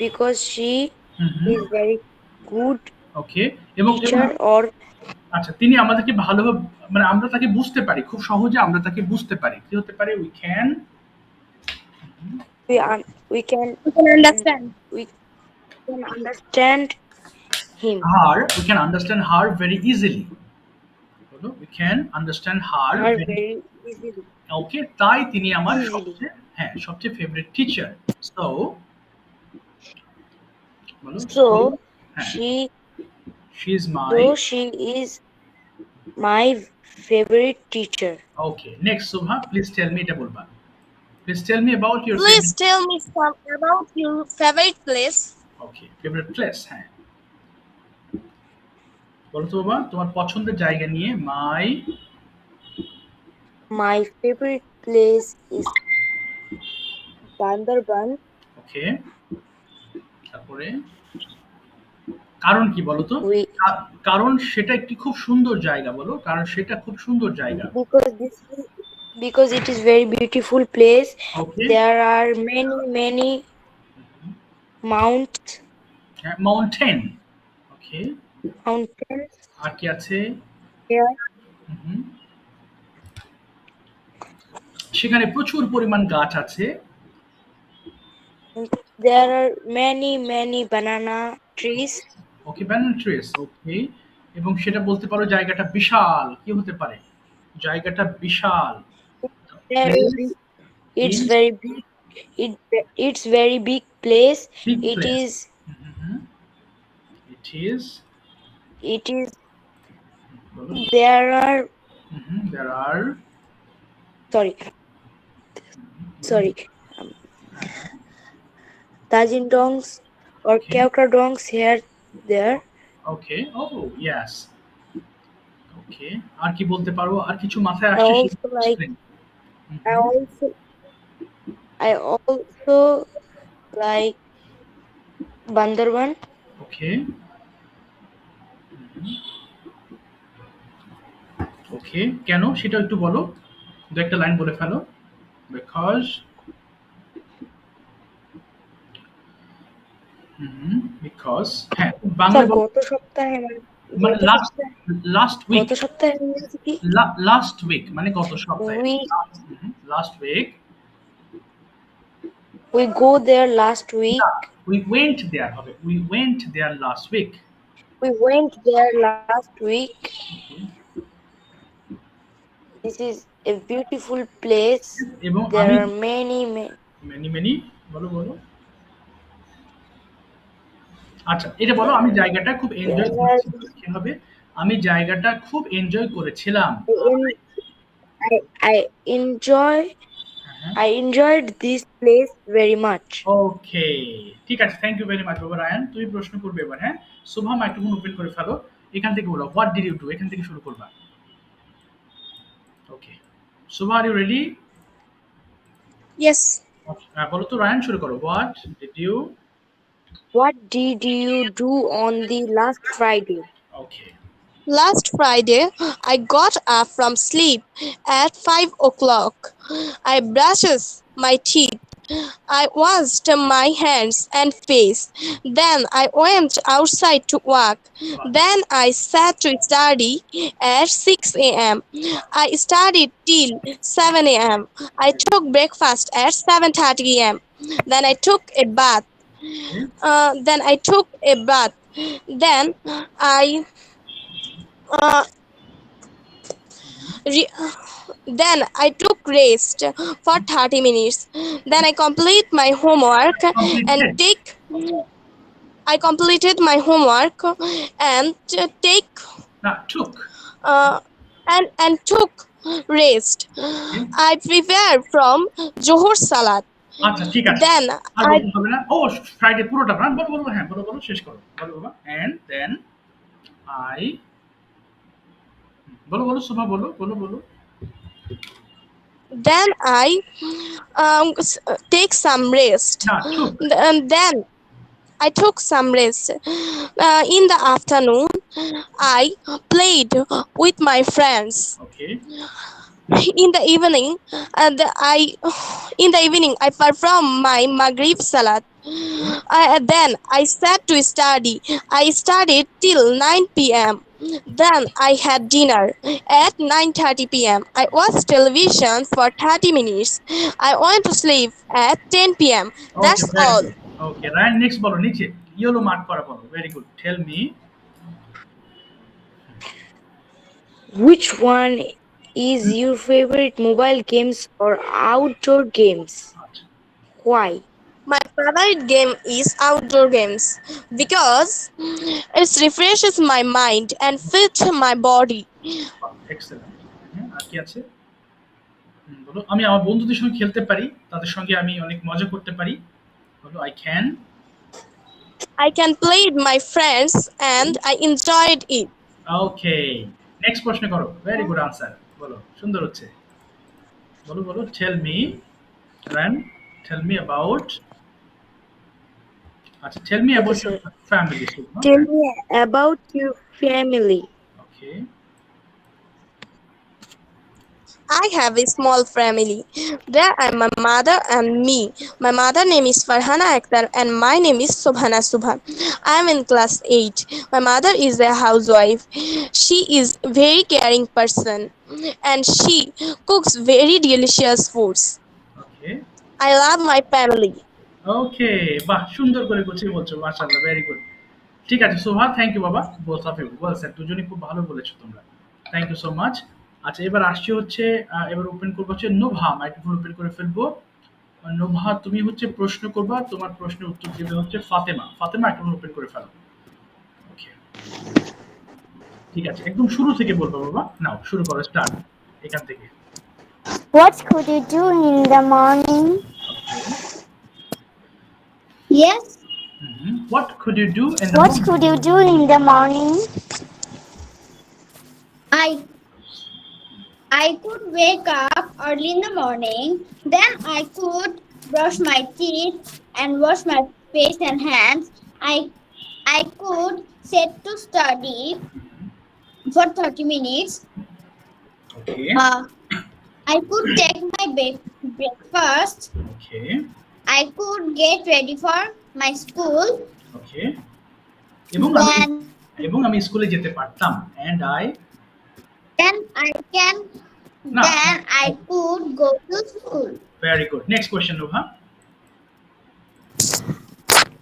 Speaker 5: because she is very good
Speaker 1: ওকে এবং
Speaker 5: teacher or
Speaker 1: আচ্ছা তিনি আমাদেরকে ভালোভাবে মানে আমরা তাকে বুঝতে পারি, খুব সহজে আমরা তাকে বুঝতে পারি। কি হতে পারে? We can
Speaker 5: we can
Speaker 4: understand.
Speaker 5: understand him.
Speaker 1: we can understand her very easily। বলো we can understand her
Speaker 5: Her
Speaker 1: very
Speaker 5: very easily.
Speaker 1: ওকে তাই তিনি আমার
Speaker 5: Easily.
Speaker 1: সবচেয়ে ফেভারিট টিচার। সো বলো
Speaker 5: So
Speaker 1: হ্যাঁ
Speaker 5: she
Speaker 1: she is my
Speaker 5: is my favorite teacher.
Speaker 1: Okay next Subha please tell me, এটা বলবা। Please tell me about your
Speaker 4: Please tell me some about your favorite place.
Speaker 1: Okay favourite place. হ্যাঁ বলো তো বাবা তোমার পছন্দের জায়গা নিয়ে।
Speaker 5: My favorite place is Bandarban.
Speaker 1: ওকে তারপরে কারণ কি বলো তো?
Speaker 5: We-
Speaker 1: কারণ সেটা একটি খুব সুন্দর জায়গা। বলো কারণ সেটা খুব সুন্দর জায়গা।
Speaker 5: Because it is very beautiful place.
Speaker 1: Okay
Speaker 5: There are many
Speaker 1: mountain. Okay
Speaker 5: mountains
Speaker 1: আর কি আছে?
Speaker 5: there.
Speaker 1: হুম। সেখানে প্রচুর পরিমাণ গাছ আছে।
Speaker 5: There are many banana trees.
Speaker 1: Okay banana trees. Okay এবং সেটা বলতে পারো জায়গাটা বিশাল। কি হতে পারে? জায়গাটা বিশাল।
Speaker 5: It's
Speaker 1: Is-
Speaker 5: very big. It's very big place.
Speaker 1: Big
Speaker 5: It
Speaker 1: place.
Speaker 5: is
Speaker 1: It is বলো।
Speaker 5: there are
Speaker 1: There are
Speaker 5: sorry Tajindong's or
Speaker 1: Okay.
Speaker 5: Kyaukradongs here there.
Speaker 1: Okay. Oh, yes. Okay. আর কি বলতে পারো? আর কিছু মাথায়
Speaker 5: I
Speaker 1: আসছে
Speaker 5: also
Speaker 1: সেটা
Speaker 5: like
Speaker 1: explain.
Speaker 5: I
Speaker 1: Mhm.
Speaker 5: also I also like Bandarban.
Speaker 1: Okay. Okay. কেন সেটা একটু বলো। দু একটা লাইন বলে ফেলো। Because because হ্যাঁ
Speaker 5: স্যার
Speaker 1: বাংলায় বলো
Speaker 5: গত সপ্তাহে
Speaker 1: মানে
Speaker 5: গত
Speaker 1: লাস্ট
Speaker 5: সপ্তাহে
Speaker 1: লাস্ট উইক
Speaker 5: গত সপ্তাহে হয়েছে কি
Speaker 1: লাস্ট উইক মানে গত সপ্তাহে
Speaker 5: we
Speaker 1: last week
Speaker 5: we go there last week.
Speaker 1: we went there হবে we went there last week.
Speaker 5: We went there last week. This is a beautiful place.
Speaker 1: এবং
Speaker 5: There
Speaker 1: আমি
Speaker 5: are many
Speaker 1: মেনি মেনি বলো বলো আচ্ছা এটা বলো আমি জায়গাটা খুব
Speaker 5: there
Speaker 1: এনজয়
Speaker 5: are
Speaker 1: করেছিলাম কি হবে আমি জায়গাটা খুব এনজয় করেছিলাম
Speaker 5: I enjoy I enjoyed this place very much.
Speaker 1: ওকে ঠিক আছে থ্যাংক ইউ ভেরি মাচ বাবা রায়ান তুমি প্রশ্ন করবে এবার হ্যাঁ শুভা মাইক্রোফোন ওপেন করে ফেলো এখান থেকে বলো হোয়াট ডিড ইউ ডু এখান থেকে শুরু করবা okay Shuva are you ready
Speaker 4: Yes.
Speaker 1: বলো তো রায়ান শুরু করো what did you
Speaker 5: What did you do on the last Friday?
Speaker 1: Okay
Speaker 4: Last Friday, I got up from sleep at 5 o'clock. I brushed my teeth. I washed my hands and face. Then I went outside to walk. Then I sat to study at 6 a.m. I studied till 7 a.m. I took breakfast at 7:30 a.m. Then I took a bath. Then I uh, re- then I took rest for 30 minutes. Then I completed my homework and take
Speaker 1: না took
Speaker 4: uh, and took rest. I prepared from Johor Salat.
Speaker 1: আচ্ছা ঠিক আছে
Speaker 4: Then
Speaker 1: R
Speaker 4: I
Speaker 1: বলতে হবে না ও Friday পুরোটা না বলো বলো হ্যাঁ বলো বলো শেষ করো বলো বাবা এন্ড দেন আই বলো বলো শুভা বলো বলো বলো
Speaker 4: then I take some rest.
Speaker 1: না took
Speaker 4: And then I took some rest. In the afternoon, I played with my friends.
Speaker 1: Okay
Speaker 4: In the evening, I performed my Maghrib Salat. Then I sat to study. I studied till 9 p.m. Then I had dinner at 9:30 p.m. I watched television for 30 minutes. I went to sleep at 10 p.m. That's all.
Speaker 1: Okay right next বলো নিচে yellow mark করা বলো very good tell me
Speaker 5: Which one is your favorite mobile games or outdoor games? Why?
Speaker 4: My favorite game is outdoor games because it refreshes my mind and fits my body.
Speaker 1: Excellent আর কি আছে বলো আমি আমার বন্ধুদের সঙ্গে খেলতে পারি তাদের সঙ্গে আমি অনেক মজা করতে পারি বলো
Speaker 4: I can play with my friends and I enjoyed it.
Speaker 1: Okay next প্রশ্ন করো ভেরি গুড আনসার বলো সুন্দর হচ্ছে বলো বলো টেল মি রান টেল মি অ্যাবাউট আচ্ছা tell me about
Speaker 5: sir.
Speaker 1: Your family
Speaker 5: Tell me about your family.
Speaker 1: ওকে
Speaker 4: I have a small family. There are my mother and me. My mother name is Farhana Akhtar and my name is Subhana Subha. I am in class 8. My mother is a housewife. She is very caring person and she cooks very delicious foods.
Speaker 1: Okay
Speaker 4: I love my family.
Speaker 1: ওকে বাহ সুন্দর করে গুছিয়ে বলছো মাশাআল্লাহ very good ঠিক আছে Soha thank you বাবা both of you well sir দুজনেই খুব ভালো বলেছো তোমরা থ্যাংক ইউ সো মাচ আচ্ছা এবার আসছে হচ্ছে এবার ওপেন করবো হচ্ছে নোভা মাইক্রোফোন ওপেন করে ফেলবো নোভা তুমি হচ্ছে প্রশ্ন করবা তোমার প্রশ্নের উত্তর দেবে হচ্ছে ফাতেমা ফাতেমা মাইক্রোফোন ওপেন করে ফেলো ওকে ঠিক আছে একদম শুরু থেকে বলবো বাবা নাও শুরু করো স্টার্ট এখান থেকে
Speaker 2: What could you do in the morning?
Speaker 1: Okay
Speaker 3: Yes.
Speaker 1: What could you do in the
Speaker 2: What
Speaker 1: morning?
Speaker 2: could you do in the morning?
Speaker 6: I could wake up early in the morning. Then I could brush my teeth and wash my face and hands. I could sit to study for 30 minutes.
Speaker 1: Okay.
Speaker 6: I could take my breakfast.
Speaker 1: Okay.
Speaker 6: I could get ready for my school.
Speaker 1: Okay. এবং আমি স্কুলে যেতে পারতাম and I
Speaker 6: Then
Speaker 1: No.
Speaker 6: I could go to school.
Speaker 1: Very good. Next question, Nubha.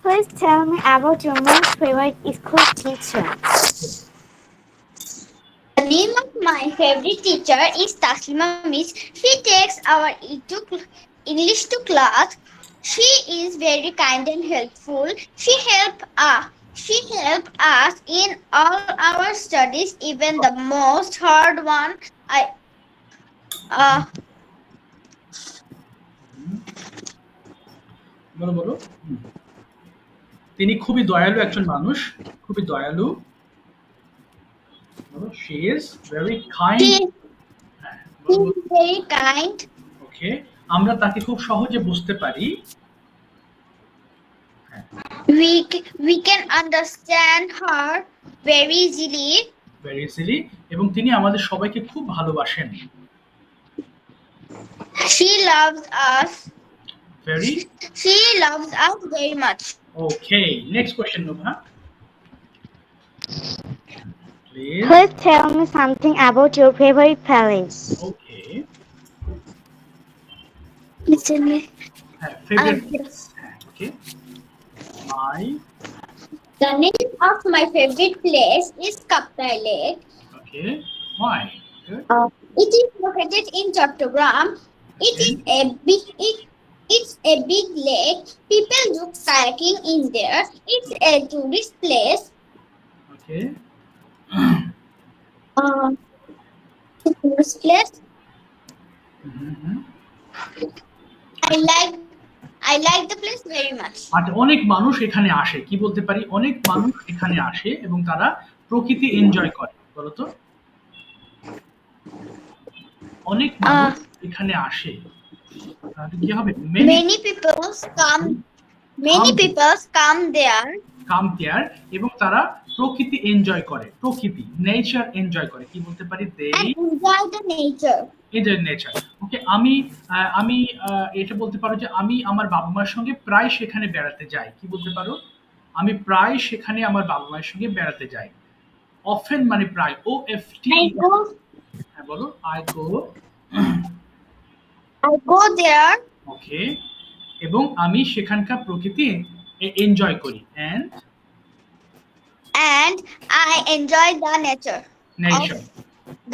Speaker 2: Please tell me about your most favorite school teacher.
Speaker 6: The name of my favorite teacher is Taslima Miss. She takes our English to class. She is very kind and helpful. She helped us in all our studies, even the most hard one.
Speaker 1: বলো তিনি খুবই দয়ালু একজন মানুষ খুবই দয়ালু she is very kind.
Speaker 6: She is very kind.
Speaker 1: Okay, আমরা তাকে খুব সহজে বুঝতে পারি.
Speaker 6: We can understand her very easily.
Speaker 1: এবং তিনি আমাদের সবাইকে খুব ভালোবাসেন.
Speaker 6: She loves us very much.
Speaker 1: Okay, next question, Nubha.
Speaker 2: Please tell me something about your favorite place.
Speaker 1: Okay.
Speaker 6: Listen me.
Speaker 1: Favorite place. Okay.
Speaker 6: The name of my favorite place is Kaptai Lake.
Speaker 1: Okay. Why? Good.
Speaker 6: It is located in Chattogram. It's a big lake. People do kayaking in there. It's a tourist place.
Speaker 1: Okay.
Speaker 6: Tourist place. I like the place very much.
Speaker 1: আচ্ছা, অনেক মানুষ এখানে আসে, কি বলতে পারি, অনেক মানুষ এখানে আসে এবং তারা প্রকৃতি এনজয় করে, বলো তো? অনেক মানুষ এখানে আসে, তাহলে কি হবে?
Speaker 6: Many people come there.
Speaker 1: এবং তারা প্রকৃতি এনজয় করে, প্রকৃতি নেচার এনজয় করে, কি বলতে পারি? They
Speaker 6: enjoy the nature.
Speaker 1: ওকে, আমি এটা বলতে পারো যে আমি আমার বাবা মার সঙ্গে প্রায় সেখানে বেড়াতে যাই, কি বলতে পারো? আমি প্রায় সেখানে আমার বাবা মায়ের সঙ্গে বেড়াতে যাই। অফেন মানে প্রায়, OFT। হ্যাঁ বলো, I
Speaker 6: go there.
Speaker 1: ওকে, এবং আমি সেখানকার প্রকৃতি এনজয় করি
Speaker 6: and I enjoy the nature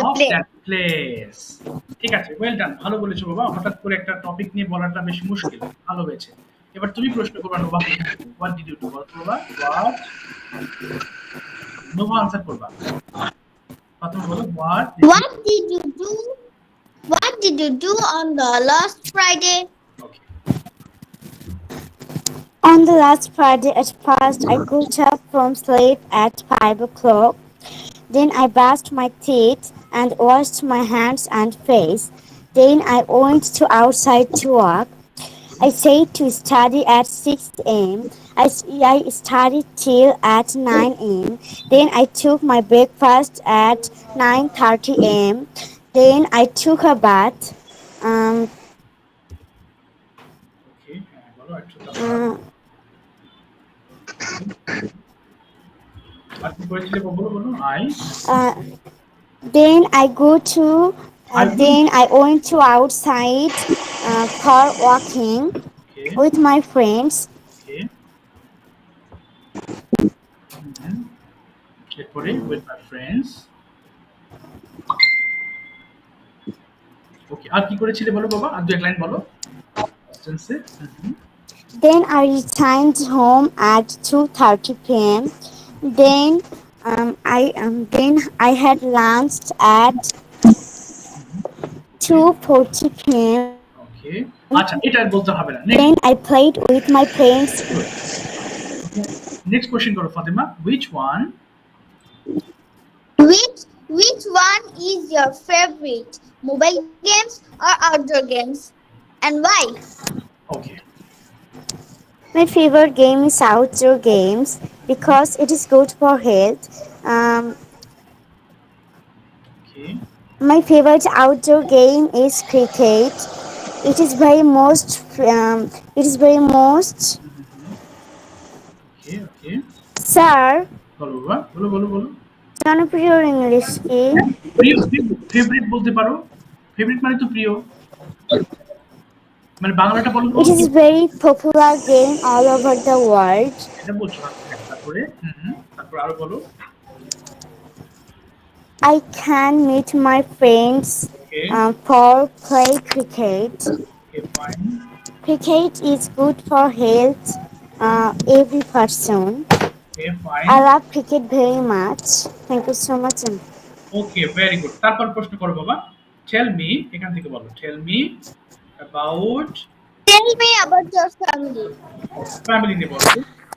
Speaker 1: of that place. ঠিক আছে, ওয়েল ডান, ভালো বলেছো বাবা। হঠাৎ করে একটা টপিক নিয়ে বলাটা বেশ মুশকিল, ভালো হয়েছে। এবার তুমি প্রশ্ন করবা Nova, what did you do, বলো বাবা। হোয়াট, নোভা আনসার করবা। প্রথমে বলো what
Speaker 6: did you do on the last Friday?
Speaker 1: Okay.
Speaker 2: On the last Friday, at first I got up from sleep at 5 o'clock. Then I brushed my teeth and washed my hands and face. Then I went to outside to walk. I said to study at 6 a.m. I studied till at 9 a.m. Then I took my breakfast at 9:30 a.m. Then I took a bath. Then I went to outside for walking with my friends.
Speaker 1: With my friends. Okay, আর কি করেছিলে বলো বাবা, আর দুই line বলো।
Speaker 2: Then I returned home at 2:30 p.m. Then I had lunch at 2:40 p.m.
Speaker 1: Okay. আচ্ছা, এটা বলতে হবে না।
Speaker 2: Then I played with my friends.
Speaker 1: Next question করো Fatema, which one?
Speaker 6: Which one is your favorite? Mobile games or outdoor games? And why?
Speaker 1: Okay.
Speaker 2: My favorite game is outdoor games because it is good for health.
Speaker 1: Okay.
Speaker 2: My favorite outdoor game is cricket. It is very most. It is very most.
Speaker 1: Okay, okay.
Speaker 2: Sir,
Speaker 1: বলো বাবা, বলো বলো বলো।
Speaker 2: জনপ্রিয় English কি?
Speaker 1: প্রিয়, favourite বলতে পারো। ফেভারিট মানে তো প্রিয়। মানে বাংলাটা বলো তো
Speaker 2: It
Speaker 1: কি?
Speaker 2: is very popular game all over the world.
Speaker 1: এটা বলছো না। হ্যাঁ, তারপরে তারপর আরো বলো।
Speaker 2: I can meet my friends
Speaker 1: okay,
Speaker 2: for play cricket.
Speaker 1: Okay fine.
Speaker 2: Cricket is good for health. Every person.
Speaker 1: Okay fine.
Speaker 2: I love cricket very much. Thank you so much.
Speaker 1: Okay, very good. তারপর প্রশ্ন করো বাবা। Tell me, এখান থেকে বলো। Tell me about
Speaker 6: Tell me about your family.
Speaker 1: Family নিয়ে বলো।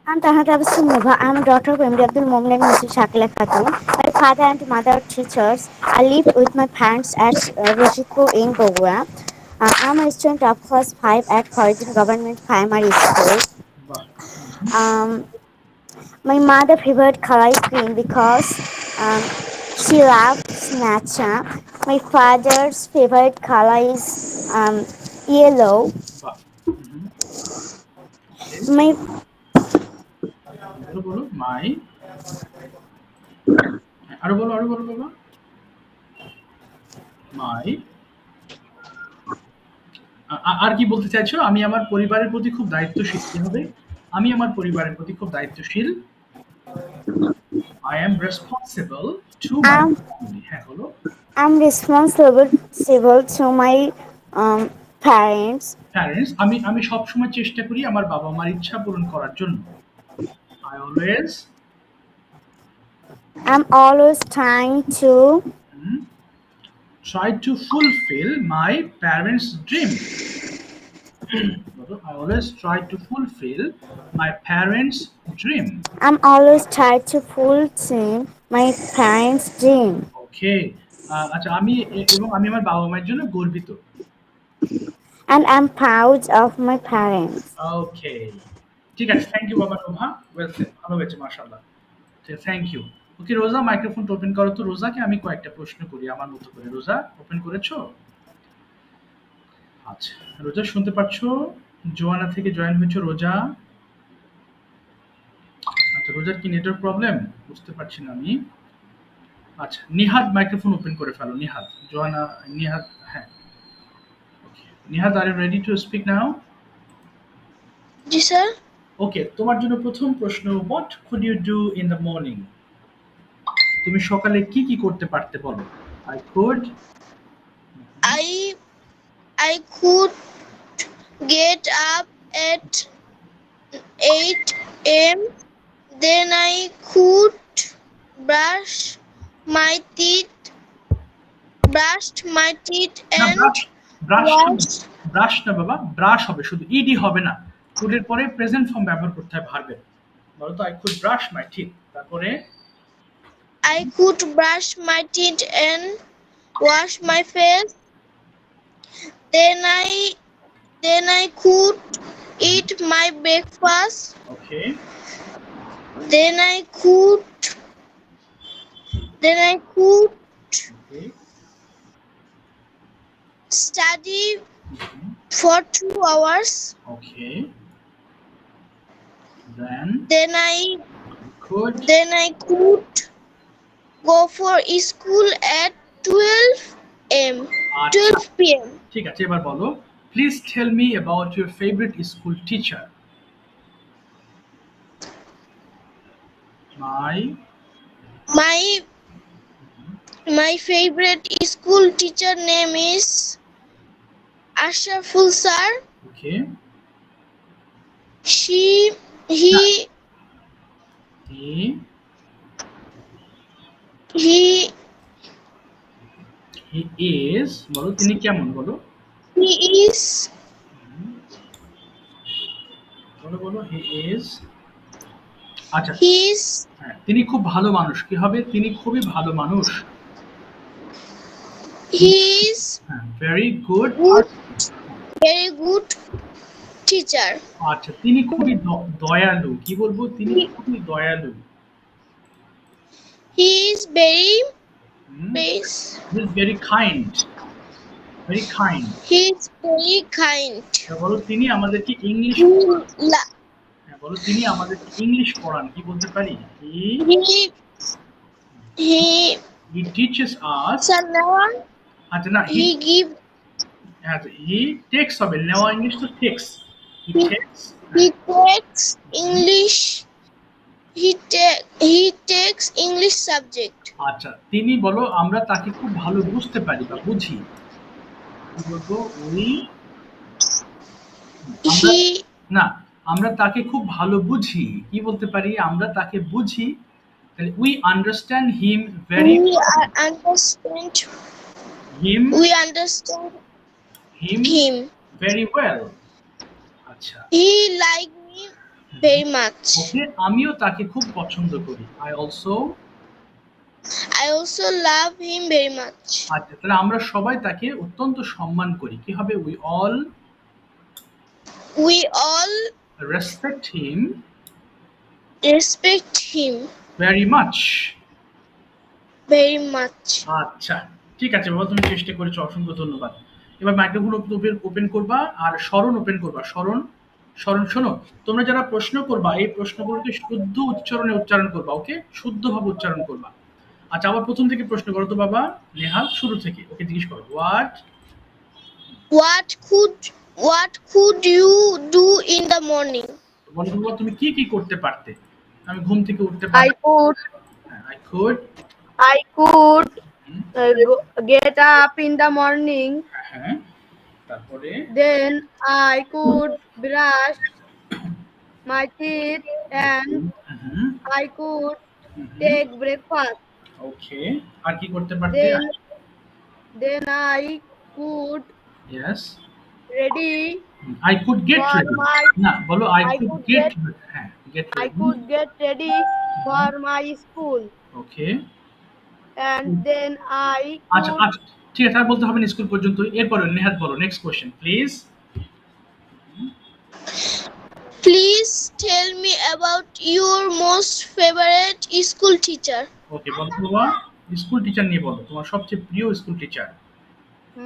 Speaker 2: I'm Tahat Abbas Nova. I'm a daughter of MD Abdul Momin and Mrs. Shakila Khatun. My father and mother are teachers. I live with my parents at Rashidpur in Bogua. I'm a student of class 5 at Khorijin Government Primary School.
Speaker 1: বাহ,
Speaker 2: My mother favorite color is green because she loves matcha. My father's favorite color is yellow.
Speaker 1: বাহ।
Speaker 2: My
Speaker 1: বলো বলো। মাই, আরো বলো আরো বলো বাবা। মাই, আর কি বলতে চাইছো? আমি আমার পরিবারের প্রতি খুব দায়িত্বশীল। কি হবে? আমি আমার পরিবারের প্রতি খুব দায়িত্বশীল। I am responsible to my family. হ্যাঁ বলো।
Speaker 2: I'm responsible to my parents.
Speaker 1: Parents, আমি সবসময় চেষ্টা করি আমার বাবা মার ইচ্ছা পূরণ করার জন্য। I always
Speaker 2: I'm always trying to
Speaker 1: try to fulfill my parents' dream. I always try to fulfill my parents' dream.
Speaker 2: I'm always trying to fulfill my parents' dream.
Speaker 1: ওকে, আচ্ছা এবং আমি আমার বাবা মায়ের জন্য গর্বিত।
Speaker 2: And I'm proud of my parents.
Speaker 1: ওকে, ঠিক আছে। থ্যাংক ইউ বাবা নোভা। ওয়েল সেড, ভালো হয়েছে মাশাআল্লাহ। Thank you. ওকে রোজা, মাইক্রোফোনটা ওপেন করো তো। রোজাকে আমি কয়েকটা প্রশ্ন করি আমার মতো করে। রোজা ওপেন করেছো? আচ্ছা, রোজা শুনতে পাচ্ছ? জোয়ানা থেকে জয়েন হয়েছে রোজা। আচ্ছা, রোজার কি নেটওয়ার্ক প্রবলেম? বুঝতে পারছি না আমি। আচ্ছা, নিহাদ মাইক্রোফোন ওপেন করে ফেলো। নিহাদ, জোয়ানা, নিহাদ, হ্যাঁ। Okay, Nihad, are you ready to speak now?
Speaker 4: জি স্যার।
Speaker 1: ওকে, তোমার জন্য প্রথম প্রশ্ন, what could you do in the morning? তুমি সকালে কি কি করতে পারতে বলো। I could
Speaker 4: I could get up at 8 a.m. Then I could brush my teeth and wash.
Speaker 1: Brush না বাবা, ব্রাশ হবে শুধু, ইডি হবে না। কুডের পরে প্রেজেন্ট ফর্ম ব্যবহার করতে হয় ভার্বের। বলো তো, I could brush my teeth. তারপরে
Speaker 4: I could brush my teeth and wash my face. Then I could eat my breakfast.
Speaker 1: Okay,
Speaker 4: Then I could study for 2 hours.
Speaker 1: Okay, then
Speaker 4: Then I could go for school at 12 a.m. 12 p.m.
Speaker 1: ঠিক আছে, এবার বলো, please tell me about your favourite school teacher.
Speaker 4: My favorite school teacher name is Ashraful sir.
Speaker 1: Okay,
Speaker 4: He
Speaker 1: is, বলো তিনি কেমন, বলো
Speaker 4: is
Speaker 1: বলো he is আচ্ছা
Speaker 4: He's
Speaker 1: হ্যাঁ, তিনি খুব ভালো মানুষ কি হবে তিনি খুবই ভালো মানুষ
Speaker 4: he's
Speaker 1: হ্যাঁ very good
Speaker 4: good, very good teacher.
Speaker 1: আচ্ছা তিনি খুবই দয়ালু কি বলবো তিনি খুবই দয়ালু
Speaker 4: He is very
Speaker 1: hmm
Speaker 4: base.
Speaker 1: He is very kind very kind
Speaker 4: He is very kind.
Speaker 1: বলো তিনি আমাদেরকে ইংলিশ
Speaker 4: He,
Speaker 1: পড়ান
Speaker 4: la-
Speaker 1: হ্যাঁ বলো তিনি আমাদেরকে ইংলিশ পড়ান কি বলতে পারি হি
Speaker 4: he
Speaker 1: he teaches us
Speaker 4: someone
Speaker 1: আচ্ছা না হি
Speaker 4: he give
Speaker 1: আচ্ছা হি টেক্স হবে নেওয়া ইংলিশ তো takes he
Speaker 4: he,
Speaker 1: takes
Speaker 4: he takes English. He takes English subject.
Speaker 1: আচ্ছা তিনি বলো আমরা তাকে খুব ভালো বুঝতে পারি বা বুঝি কি বলবো উই আমরা
Speaker 4: He
Speaker 1: না আমরা তাকে খুব ভালো বুঝি কি বলতে পারি আমরা তাকে বুঝি তাহলে we understand him very
Speaker 4: understand
Speaker 1: him
Speaker 4: we understand
Speaker 1: him
Speaker 4: him.
Speaker 1: Very well আচ্ছা
Speaker 4: He like me very much.
Speaker 1: ওকে আমিও তাকে খুব পছন্দ করি I also
Speaker 4: I also love him very much.
Speaker 1: আচ্ছা তাহলে আমরা সবাই তাকে অত্যন্ত সম্মান করি কি হবে we all
Speaker 4: We all
Speaker 1: respect him
Speaker 4: respect him
Speaker 1: very much
Speaker 4: very much.
Speaker 1: আচ্ছা ঠিক আছে বাবা তুমি চেষ্টা করেছো অসংখ্য ধন্যবাদ এবার মাইক্রোফোন ওপেন করবা আর স্মরণ ওপেন করবা স্মরণ স্মরণ শোনো তোমরা যারা প্রশ্ন করবা এই প্রশ্নগুলোকে শুদ্ধ উচ্চারণে উচ্চারণ করবা ওকে শুদ্ধভাবে উচ্চারণ করবা আচ্ছা আবার প্রথম থেকে প্রশ্ন করো তো বাবা নেহাল শুরু থেকে ওকে জিজ্ঞেস করো
Speaker 4: What could you do in the morning?
Speaker 1: বলো বাবা তুমি কি কি করতে পারতে আমি ঘুম থেকে উঠতে
Speaker 3: I
Speaker 1: পারি
Speaker 3: could
Speaker 1: I could
Speaker 3: get up in the morning.
Speaker 1: হ্যাঁ তারপরে
Speaker 3: Then I could brush my teeth and I could take breakfast.
Speaker 1: ওকে আর কি করতে পারতে
Speaker 3: Then I could
Speaker 1: yes
Speaker 3: ready.
Speaker 1: I could get
Speaker 3: For
Speaker 1: ready.
Speaker 3: my-
Speaker 1: না বলো I
Speaker 3: I
Speaker 1: could
Speaker 3: could
Speaker 1: get
Speaker 3: get-
Speaker 1: হ্যাঁ get
Speaker 3: I
Speaker 1: ready.
Speaker 3: could get ready for my school.
Speaker 1: Okay.
Speaker 3: And then I
Speaker 1: আচ্ছা
Speaker 3: could
Speaker 1: আচ্ছা ঠিক আছে আর বলতে হবে না স্কুল পর্যন্ত এরপরে নেহাত বলো next question please
Speaker 4: Please tell me about your most favorite school teacher.
Speaker 1: ওকে বলো বাবা স্কুল টিচার নিয়ে বলো তোমার সবচেয়ে প্রিয় school teacher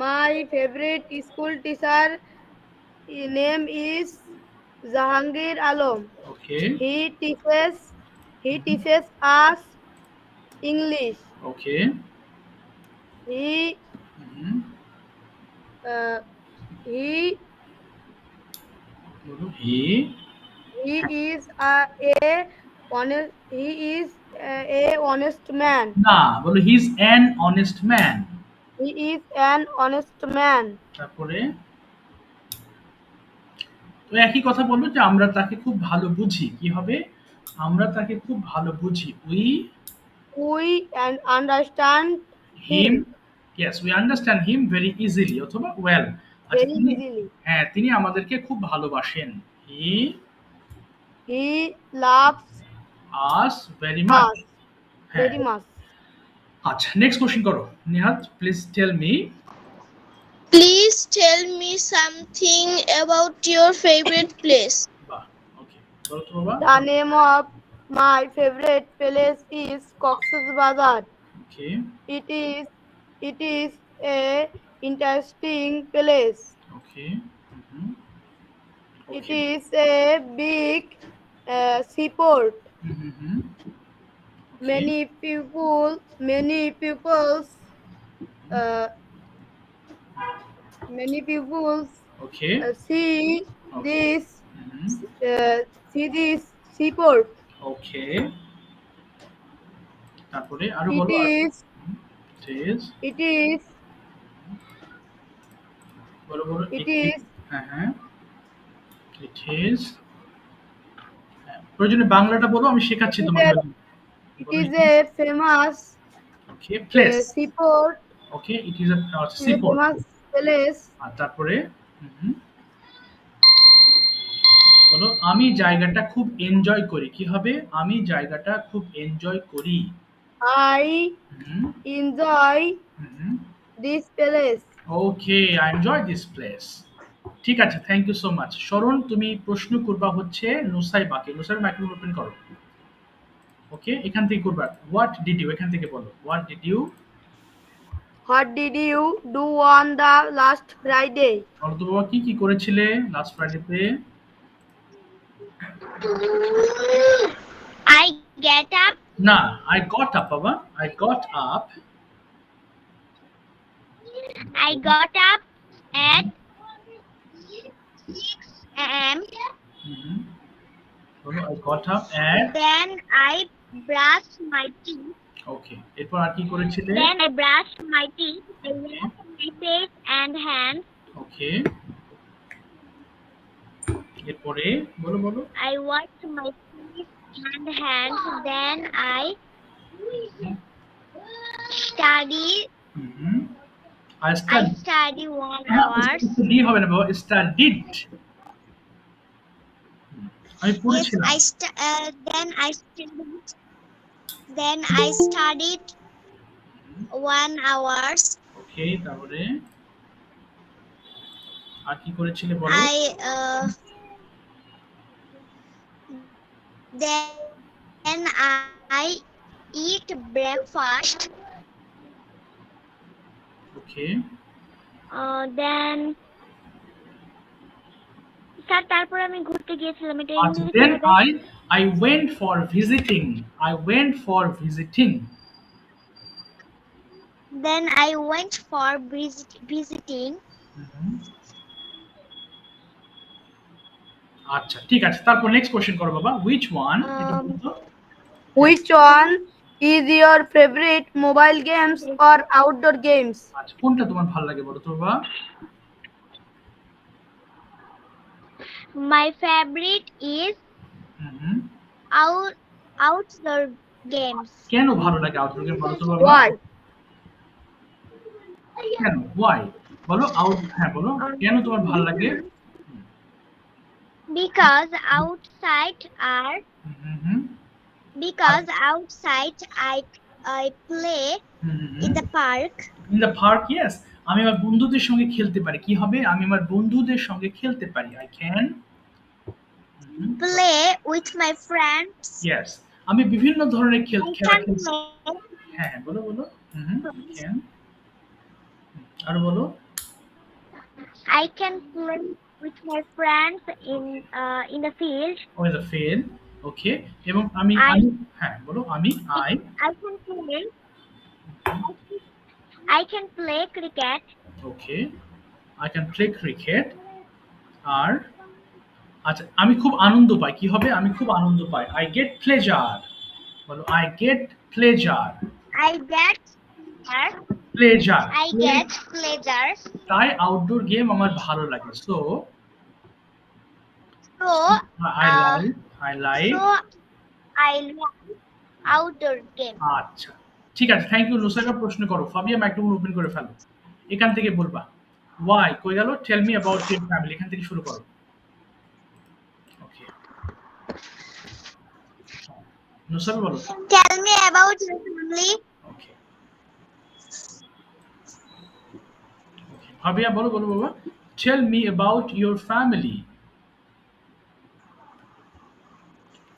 Speaker 3: my favorite school teacher name is Jahangir Alam.
Speaker 1: Okay
Speaker 3: He teaches us English.
Speaker 1: Okay
Speaker 3: He
Speaker 1: বলো হি
Speaker 3: is a honest man.
Speaker 1: না বলো he is an honest man
Speaker 3: He is an honest man.
Speaker 1: তারপরে তো একই কথা বলবো যে আমরা তাকে খুব ভালো বুঝি কি হবে আমরা তাকে খুব ভালো বুঝি
Speaker 3: We understand
Speaker 1: him yes we understand him very easily অথবা well আচ্ছা
Speaker 3: very
Speaker 1: তিনি
Speaker 3: easily.
Speaker 1: হ্যাঁ তিনি আমাদেরকে খুব ভালোবাসেন
Speaker 3: He loves
Speaker 1: us very much
Speaker 3: us
Speaker 1: হ্যাঁ
Speaker 3: very much.
Speaker 1: আচ্ছা নেক্সট কোশ্চেন করো নিহাত please tell me
Speaker 4: Please tell me something about your favorite place.
Speaker 1: বাহ ওকে বলো তো বাবা
Speaker 3: The name of my favorite place is Cox's Bazar.
Speaker 1: Okay
Speaker 3: It is a interesting place.
Speaker 1: Okay
Speaker 3: It is a big seaport. Many people
Speaker 1: okay
Speaker 3: see
Speaker 1: Okay.
Speaker 3: this seaport.
Speaker 1: ওকে তারপরে আরো
Speaker 3: It
Speaker 1: বলো
Speaker 3: is
Speaker 1: it is বলো বলো
Speaker 3: it is
Speaker 1: হ্যাঁ হ্যাঁ it is প্রয়োজনে বাংলাটা বলো আমি শেখাচ্ছি তোমাকে
Speaker 3: it is a famous
Speaker 1: okay place
Speaker 3: seaport.
Speaker 1: Okay it is a
Speaker 3: It is a
Speaker 1: seaport
Speaker 3: famous place.
Speaker 1: আর তারপরে বলো বলো আমি জায়গাটা খুব এনজয় করি কি হবে আমি জায়গাটা খুব এনজয় করি
Speaker 3: I
Speaker 1: hmm
Speaker 3: enjoy
Speaker 1: hmm
Speaker 3: this place.
Speaker 1: Okay I enjoy this place ঠিক আছে থ্যাংক ইউ সো মাচ শরণ তুমি প্রশ্ন করবা হচ্ছে নুসাইবাকে নুসাইবা মাইক্রোফোন ওপেন করো ওকে এখান থেকে করবা হোয়াট ডিড ইউ এখান থেকে বলো what did you
Speaker 3: What did you do on the last Friday?
Speaker 1: বলো তো বাবা কি কি করেছিলে লাস্ট ফ্রাইডেতে
Speaker 6: I get up.
Speaker 1: না আই গট আপ বাবা I got up
Speaker 6: I got up at 6 a.m.
Speaker 1: বলো I got up at
Speaker 6: Then I brushed my teeth.
Speaker 1: ওকে এরপর আর কি করেছিলে
Speaker 6: Then I brushed my teeth. I washed my face and hands.
Speaker 1: ওকে এরপরে বলো বলো
Speaker 6: I washed my face and hands. Then I studied.
Speaker 1: I
Speaker 6: I
Speaker 1: study
Speaker 6: studied 1 hour.
Speaker 1: D হবে না বাবা studied আমি
Speaker 6: Yes,
Speaker 1: পড়েছিলাম
Speaker 6: then I studied 1 hours.
Speaker 1: ওকে তারপরে আর কি করেছিলে বলো
Speaker 6: Then I eat breakfast.
Speaker 1: Okay
Speaker 6: Then sir তারপর আমি ঘুরতে গিয়েছিলাম এটা
Speaker 1: আচ্ছা
Speaker 6: ইংরেজিতে
Speaker 1: দেন
Speaker 6: হবে?
Speaker 1: I went for visiting
Speaker 6: Then I went for visiting.
Speaker 1: আচ্ছা ঠিক আছে তারপর নেক্সট কোশ্চেন করো বাবা which one এটা বলতো
Speaker 3: Which one is your favorite mobile games or outdoor games?
Speaker 1: আচ্ছা কোনটা তোমার ভালো লাগে বলো তো বাবা
Speaker 6: My favorite is outdoor games.
Speaker 1: কেন ভালো লাগে আউটডোর গেম বলো তো বাবা
Speaker 3: Why?
Speaker 1: কেন why বলো আউট হ্যাঁ বলো কেন তোমার ভালো লাগে
Speaker 6: Because outside I play in the park.
Speaker 1: in the park yes আমি আমার বন্ধুদের সঙ্গে খেলতে পারি কি হবে আমি আমার বন্ধুদের সঙ্গে খেলতে পারি I can
Speaker 6: Play with my friends.
Speaker 1: yes আমি বিভিন্ন ধরনের খেলা
Speaker 6: I can
Speaker 1: খেলছি
Speaker 6: play.
Speaker 1: হ্যাঁ বলো বলো can আর বলো
Speaker 6: I can play with my friends in the field.
Speaker 1: or the field okay এবং আমি হ্যাঁ বলো আমি
Speaker 6: I can play cricket.
Speaker 1: okay I can play cricket আর আচ্ছা আমি খুব আনন্দ পাই কি হবে আমি খুব আনন্দ পাই I get pleasure বলো I get pleasure pleasure
Speaker 6: তাই
Speaker 1: আউটডোর গেম আমার ভালো লাগে so I like
Speaker 6: outdoor game.
Speaker 1: আচ্ছা ঠিক আছে থ্যাংক ইউ নুসাইবা প্রশ্ন করো ফাবিয়া মাইক্রোফোন ওপেন করে ফেলো এখান থেকে বলবা why কই গেল tell me about your family এখান থেকে শুরু করো ওকে নুসাইবা বলো
Speaker 6: Tell me about your family.
Speaker 1: Okay Fabia বলো বলো বাবা tell me about your family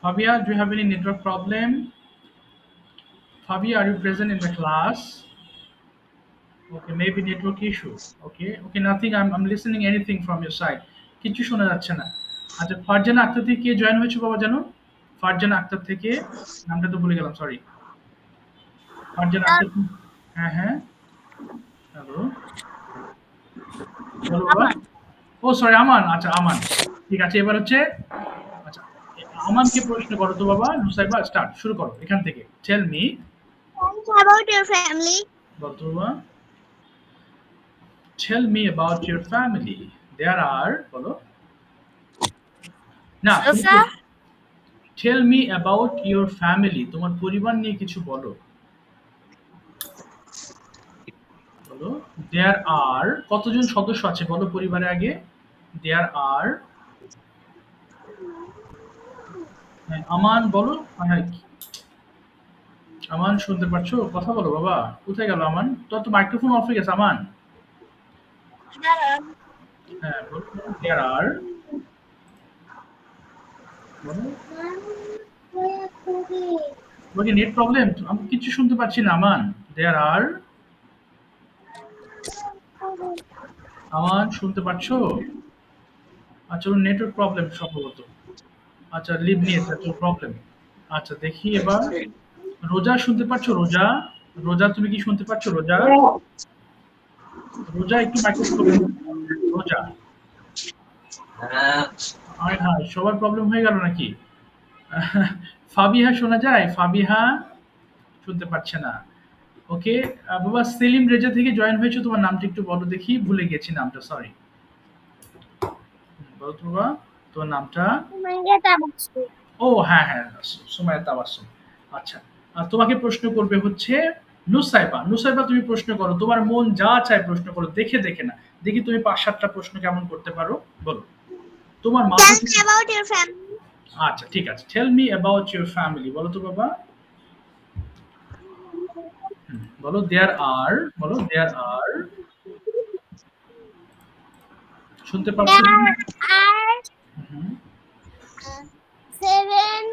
Speaker 1: Fabia, do you have any network problem? Fabia, are you present in the class? Okay, maybe network issue. Okay, nothing. I'm listening anything from your side. কিছু শোনা যাচ্ছে না আচ্ছা ফারজানা আক্তার থেকে কে join হয়েছে বাবা জানো ফারজানা আক্তার থেকে নামটা তো ভুলে গেলাম সরি ফারজানা আক্তার হ্যাঁ হ্যালো বলো বাবা ও সরি আমান আচ্ছা আমান ঠিক আছে এবার হচ্ছে আমানকে প্রশ্ন করো তো বাবা নুসাইবা স্টার্ট শুরু করো এখান থেকে tell me
Speaker 6: about your family.
Speaker 1: বলো তো বাবা tell me about your family there আর বলো না tell me about your family তোমার পরিবার নিয়ে কিছু বলো বলো দেয়ার আর কতজন সদস্য আছে বলো পরিবারে আগে দেয়ার আর হ্যাঁ, আমান বলো। হ্যাঁ, আমান শুনতে পাচ্ছো? কথা বলো বাবা। কোথায় গেল আমান? তোর তো মাইক্রোফোন অফ হয়ে গেছে আমান। হ্যাঁ, বলো। দেয়ার আর, বলো। তোমার কি নেট প্রবলেম? আমি কিছু শুনতে পাচ্ছি না আমান। দেয়ার আর, আমান শুনতে পাচ্ছো? আচ্ছা, ওর নেটওয়ার্ক প্রবলেম সম্ভবত। আচ্ছা, লিভ নিয়ে তোর প্রবলেম। আচ্ছা, দেখি এবার। রোজা শুনতে পাচ্ছো? রোজা, রোজা তুমি কি শুনতে পাচ্ছো? রোজা, রোজা একটু মাইক্রোফোন। রোজা, আয় হায়, সবার প্রবলেম হয়ে গেল নাকি? ফাবিহা শোনা যায়? ফাবিহা শুনতে পাচ্ছে না। ওকে। বাবা সেলিম রেজা থেকে জয়েন হয়েছে, তোমার নামটা একটু বলো দেখি, ভুলে গেছি নামটা, সরি। বলো তো বাবা, তোমার নামটা। ও হ্যাঁ হ্যাঁ, সুমাইয়া তাবাসসুম। আচ্ছা, তোমাকে প্রশ্ন করবে হচ্ছে নুসাইবা। নুসাইবা, তুমি প্রশ্ন করো, তোমার মন যা চায় প্রশ্ন করো, দেখে দেখে না। দেখি তুমি 5-7টা প্রশ্ন কেমন করতে পারো, বলো। তোমার মা।
Speaker 6: Tell me about your family.
Speaker 1: আচ্ছা ঠিক আছে, tell me about your family, বলো তো বাবা। বলো দেয়ার আর, বলো দেয়ার আর, শুনতে পাচ্ছ?
Speaker 6: There are
Speaker 1: hmm,
Speaker 6: 7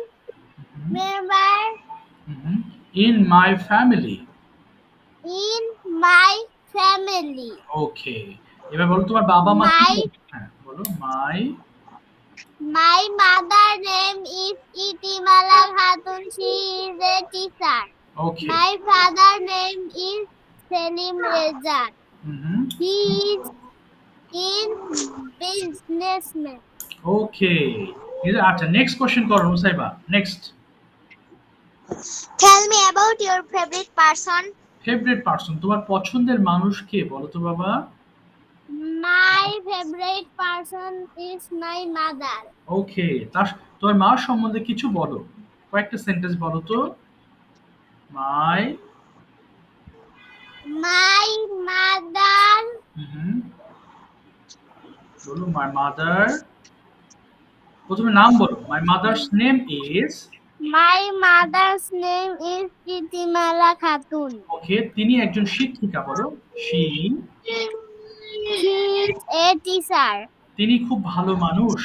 Speaker 1: hmm,
Speaker 6: members
Speaker 1: hmm. In my family.
Speaker 6: in my family.
Speaker 1: ওকে। এবার বলো তোমার বাবা মা কি
Speaker 6: My
Speaker 1: করে? হ্যাঁ, বলো মাই।
Speaker 6: my mother name is Itimala Khatun. She is a teacher.
Speaker 1: Okay.
Speaker 6: My father name is Selim Reza.
Speaker 1: Hmm,
Speaker 6: He is in businessman.
Speaker 1: ওকে। আচ্ছা, নেক্সট কোশ্চেন করো Nusaiba, next.
Speaker 6: Tell me about your favorite person.
Speaker 1: Favourite person, তোমার পছন্দের মানুষ কে, বলো তো বাবা।
Speaker 6: My favorite person is my mother.
Speaker 1: ওকে। তার, তোমার মার সম্বন্ধে কিছু বলো, কয়েকটা সেন্টেন্স বলো তো। মাই।
Speaker 6: My mother.
Speaker 1: হুম, বলো মাই মাদার। প্রথমে নাম বলো। My mother's name is.
Speaker 6: My mother's name is Itimala Khatun.
Speaker 1: ওকে। তিনি একজন শিক্ষিকা, বলো। She.
Speaker 6: She is a teacher.
Speaker 1: তিনি খুব ভালো মানুষ।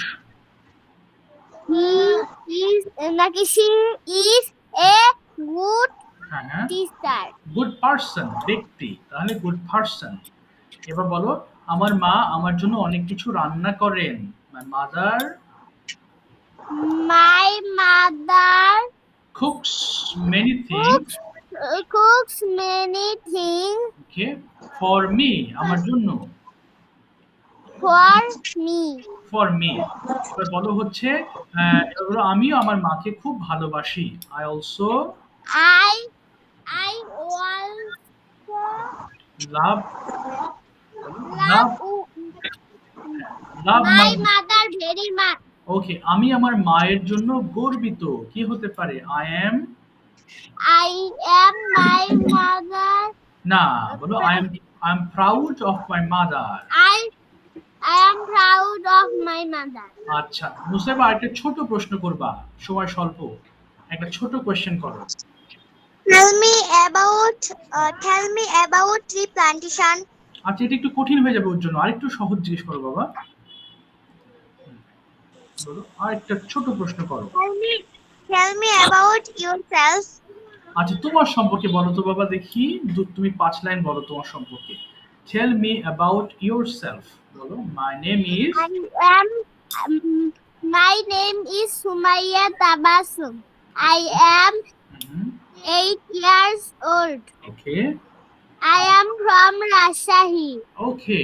Speaker 6: He is she is a good
Speaker 1: হ্যাঁ,
Speaker 6: teacher.
Speaker 1: গুড পারসন, ব্যক্তি, তাহলে গুড পারসন। এবার বলো, আমার মা আমার জন্য অনেক কিছু রান্না করেন। My mother
Speaker 6: My mother
Speaker 1: cooks many things.
Speaker 6: cooks many things
Speaker 1: okay, for me, আমার জন্য।
Speaker 6: for me.
Speaker 1: For me. এবার বলো হচ্ছে, এবার বলো, আমিও আমার মাকে খুব ভালোবাসি। I also
Speaker 6: I also
Speaker 1: love, love,
Speaker 6: love
Speaker 1: love
Speaker 6: my
Speaker 1: my.
Speaker 6: mother very much.
Speaker 1: ওকে, আমি আমার মায়ের জন্য গর্বিত। কি হতে পারে? I am.
Speaker 6: I am my mother.
Speaker 1: না, বলো I am proud of my mother.
Speaker 6: I am proud of my mother.
Speaker 1: আচ্ছা মুসাইবা, একটা ছোট প্রশ্ন করবা, সময় স্বল্প, একটা ছোট কোশ্চেন করো।
Speaker 6: Tell me about tree plantation.
Speaker 1: আচ্ছা, এটা একটু কঠিন হয়ে যাবে ওর জন্য, আরেকটু সহজ জিজ্ঞেস করো বাবা। বলো, আরেকটা ছোট প্রশ্ন করো।
Speaker 6: Tell me about yourself.
Speaker 1: আচ্ছা, তোমার সম্পর্কে বলো তো বাবা, দেখি তুমি 5 লাইন বলো তোমার সম্পর্কে। টেল মি অ্যাবাউট ইয়োরসেলফ, বলো। My name is.
Speaker 6: My name is Sumaya Tabassum. I am 8 years old.
Speaker 1: Okay,
Speaker 6: I am from Rajshahi.
Speaker 1: Okay.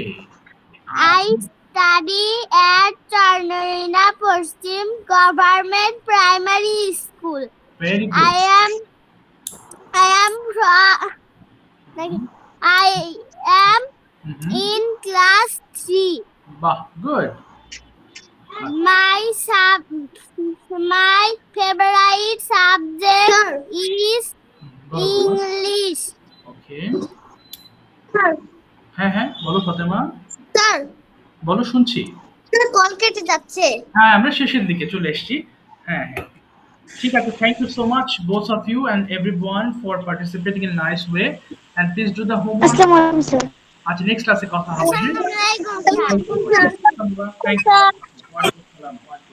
Speaker 6: I study at Charnarina Paschim Government Primary School.
Speaker 1: Very good.
Speaker 6: I am in class 3.
Speaker 1: বাহ, good.
Speaker 6: My favorite subject is English.
Speaker 1: ওকে। হ্যাঁ হ্যাঁ, বলো Fatema.
Speaker 6: Sir,
Speaker 1: বলো, শুনছি।
Speaker 6: Call কেটে যাচ্ছে।
Speaker 1: হ্যাঁ, আমরা শেষের দিকে চলে এসেছি। হ্যাঁ হ্যাঁ, ঠিক আছে, thank you so much both of you and everyone for participating in a nice way, and please do the homework.
Speaker 3: আসসালামু আলাইকুম স্যার।
Speaker 1: আচ্ছা, নেক্সট ক্লাসে কথা হবে।
Speaker 6: Assalamualaikum.
Speaker 1: Thank you.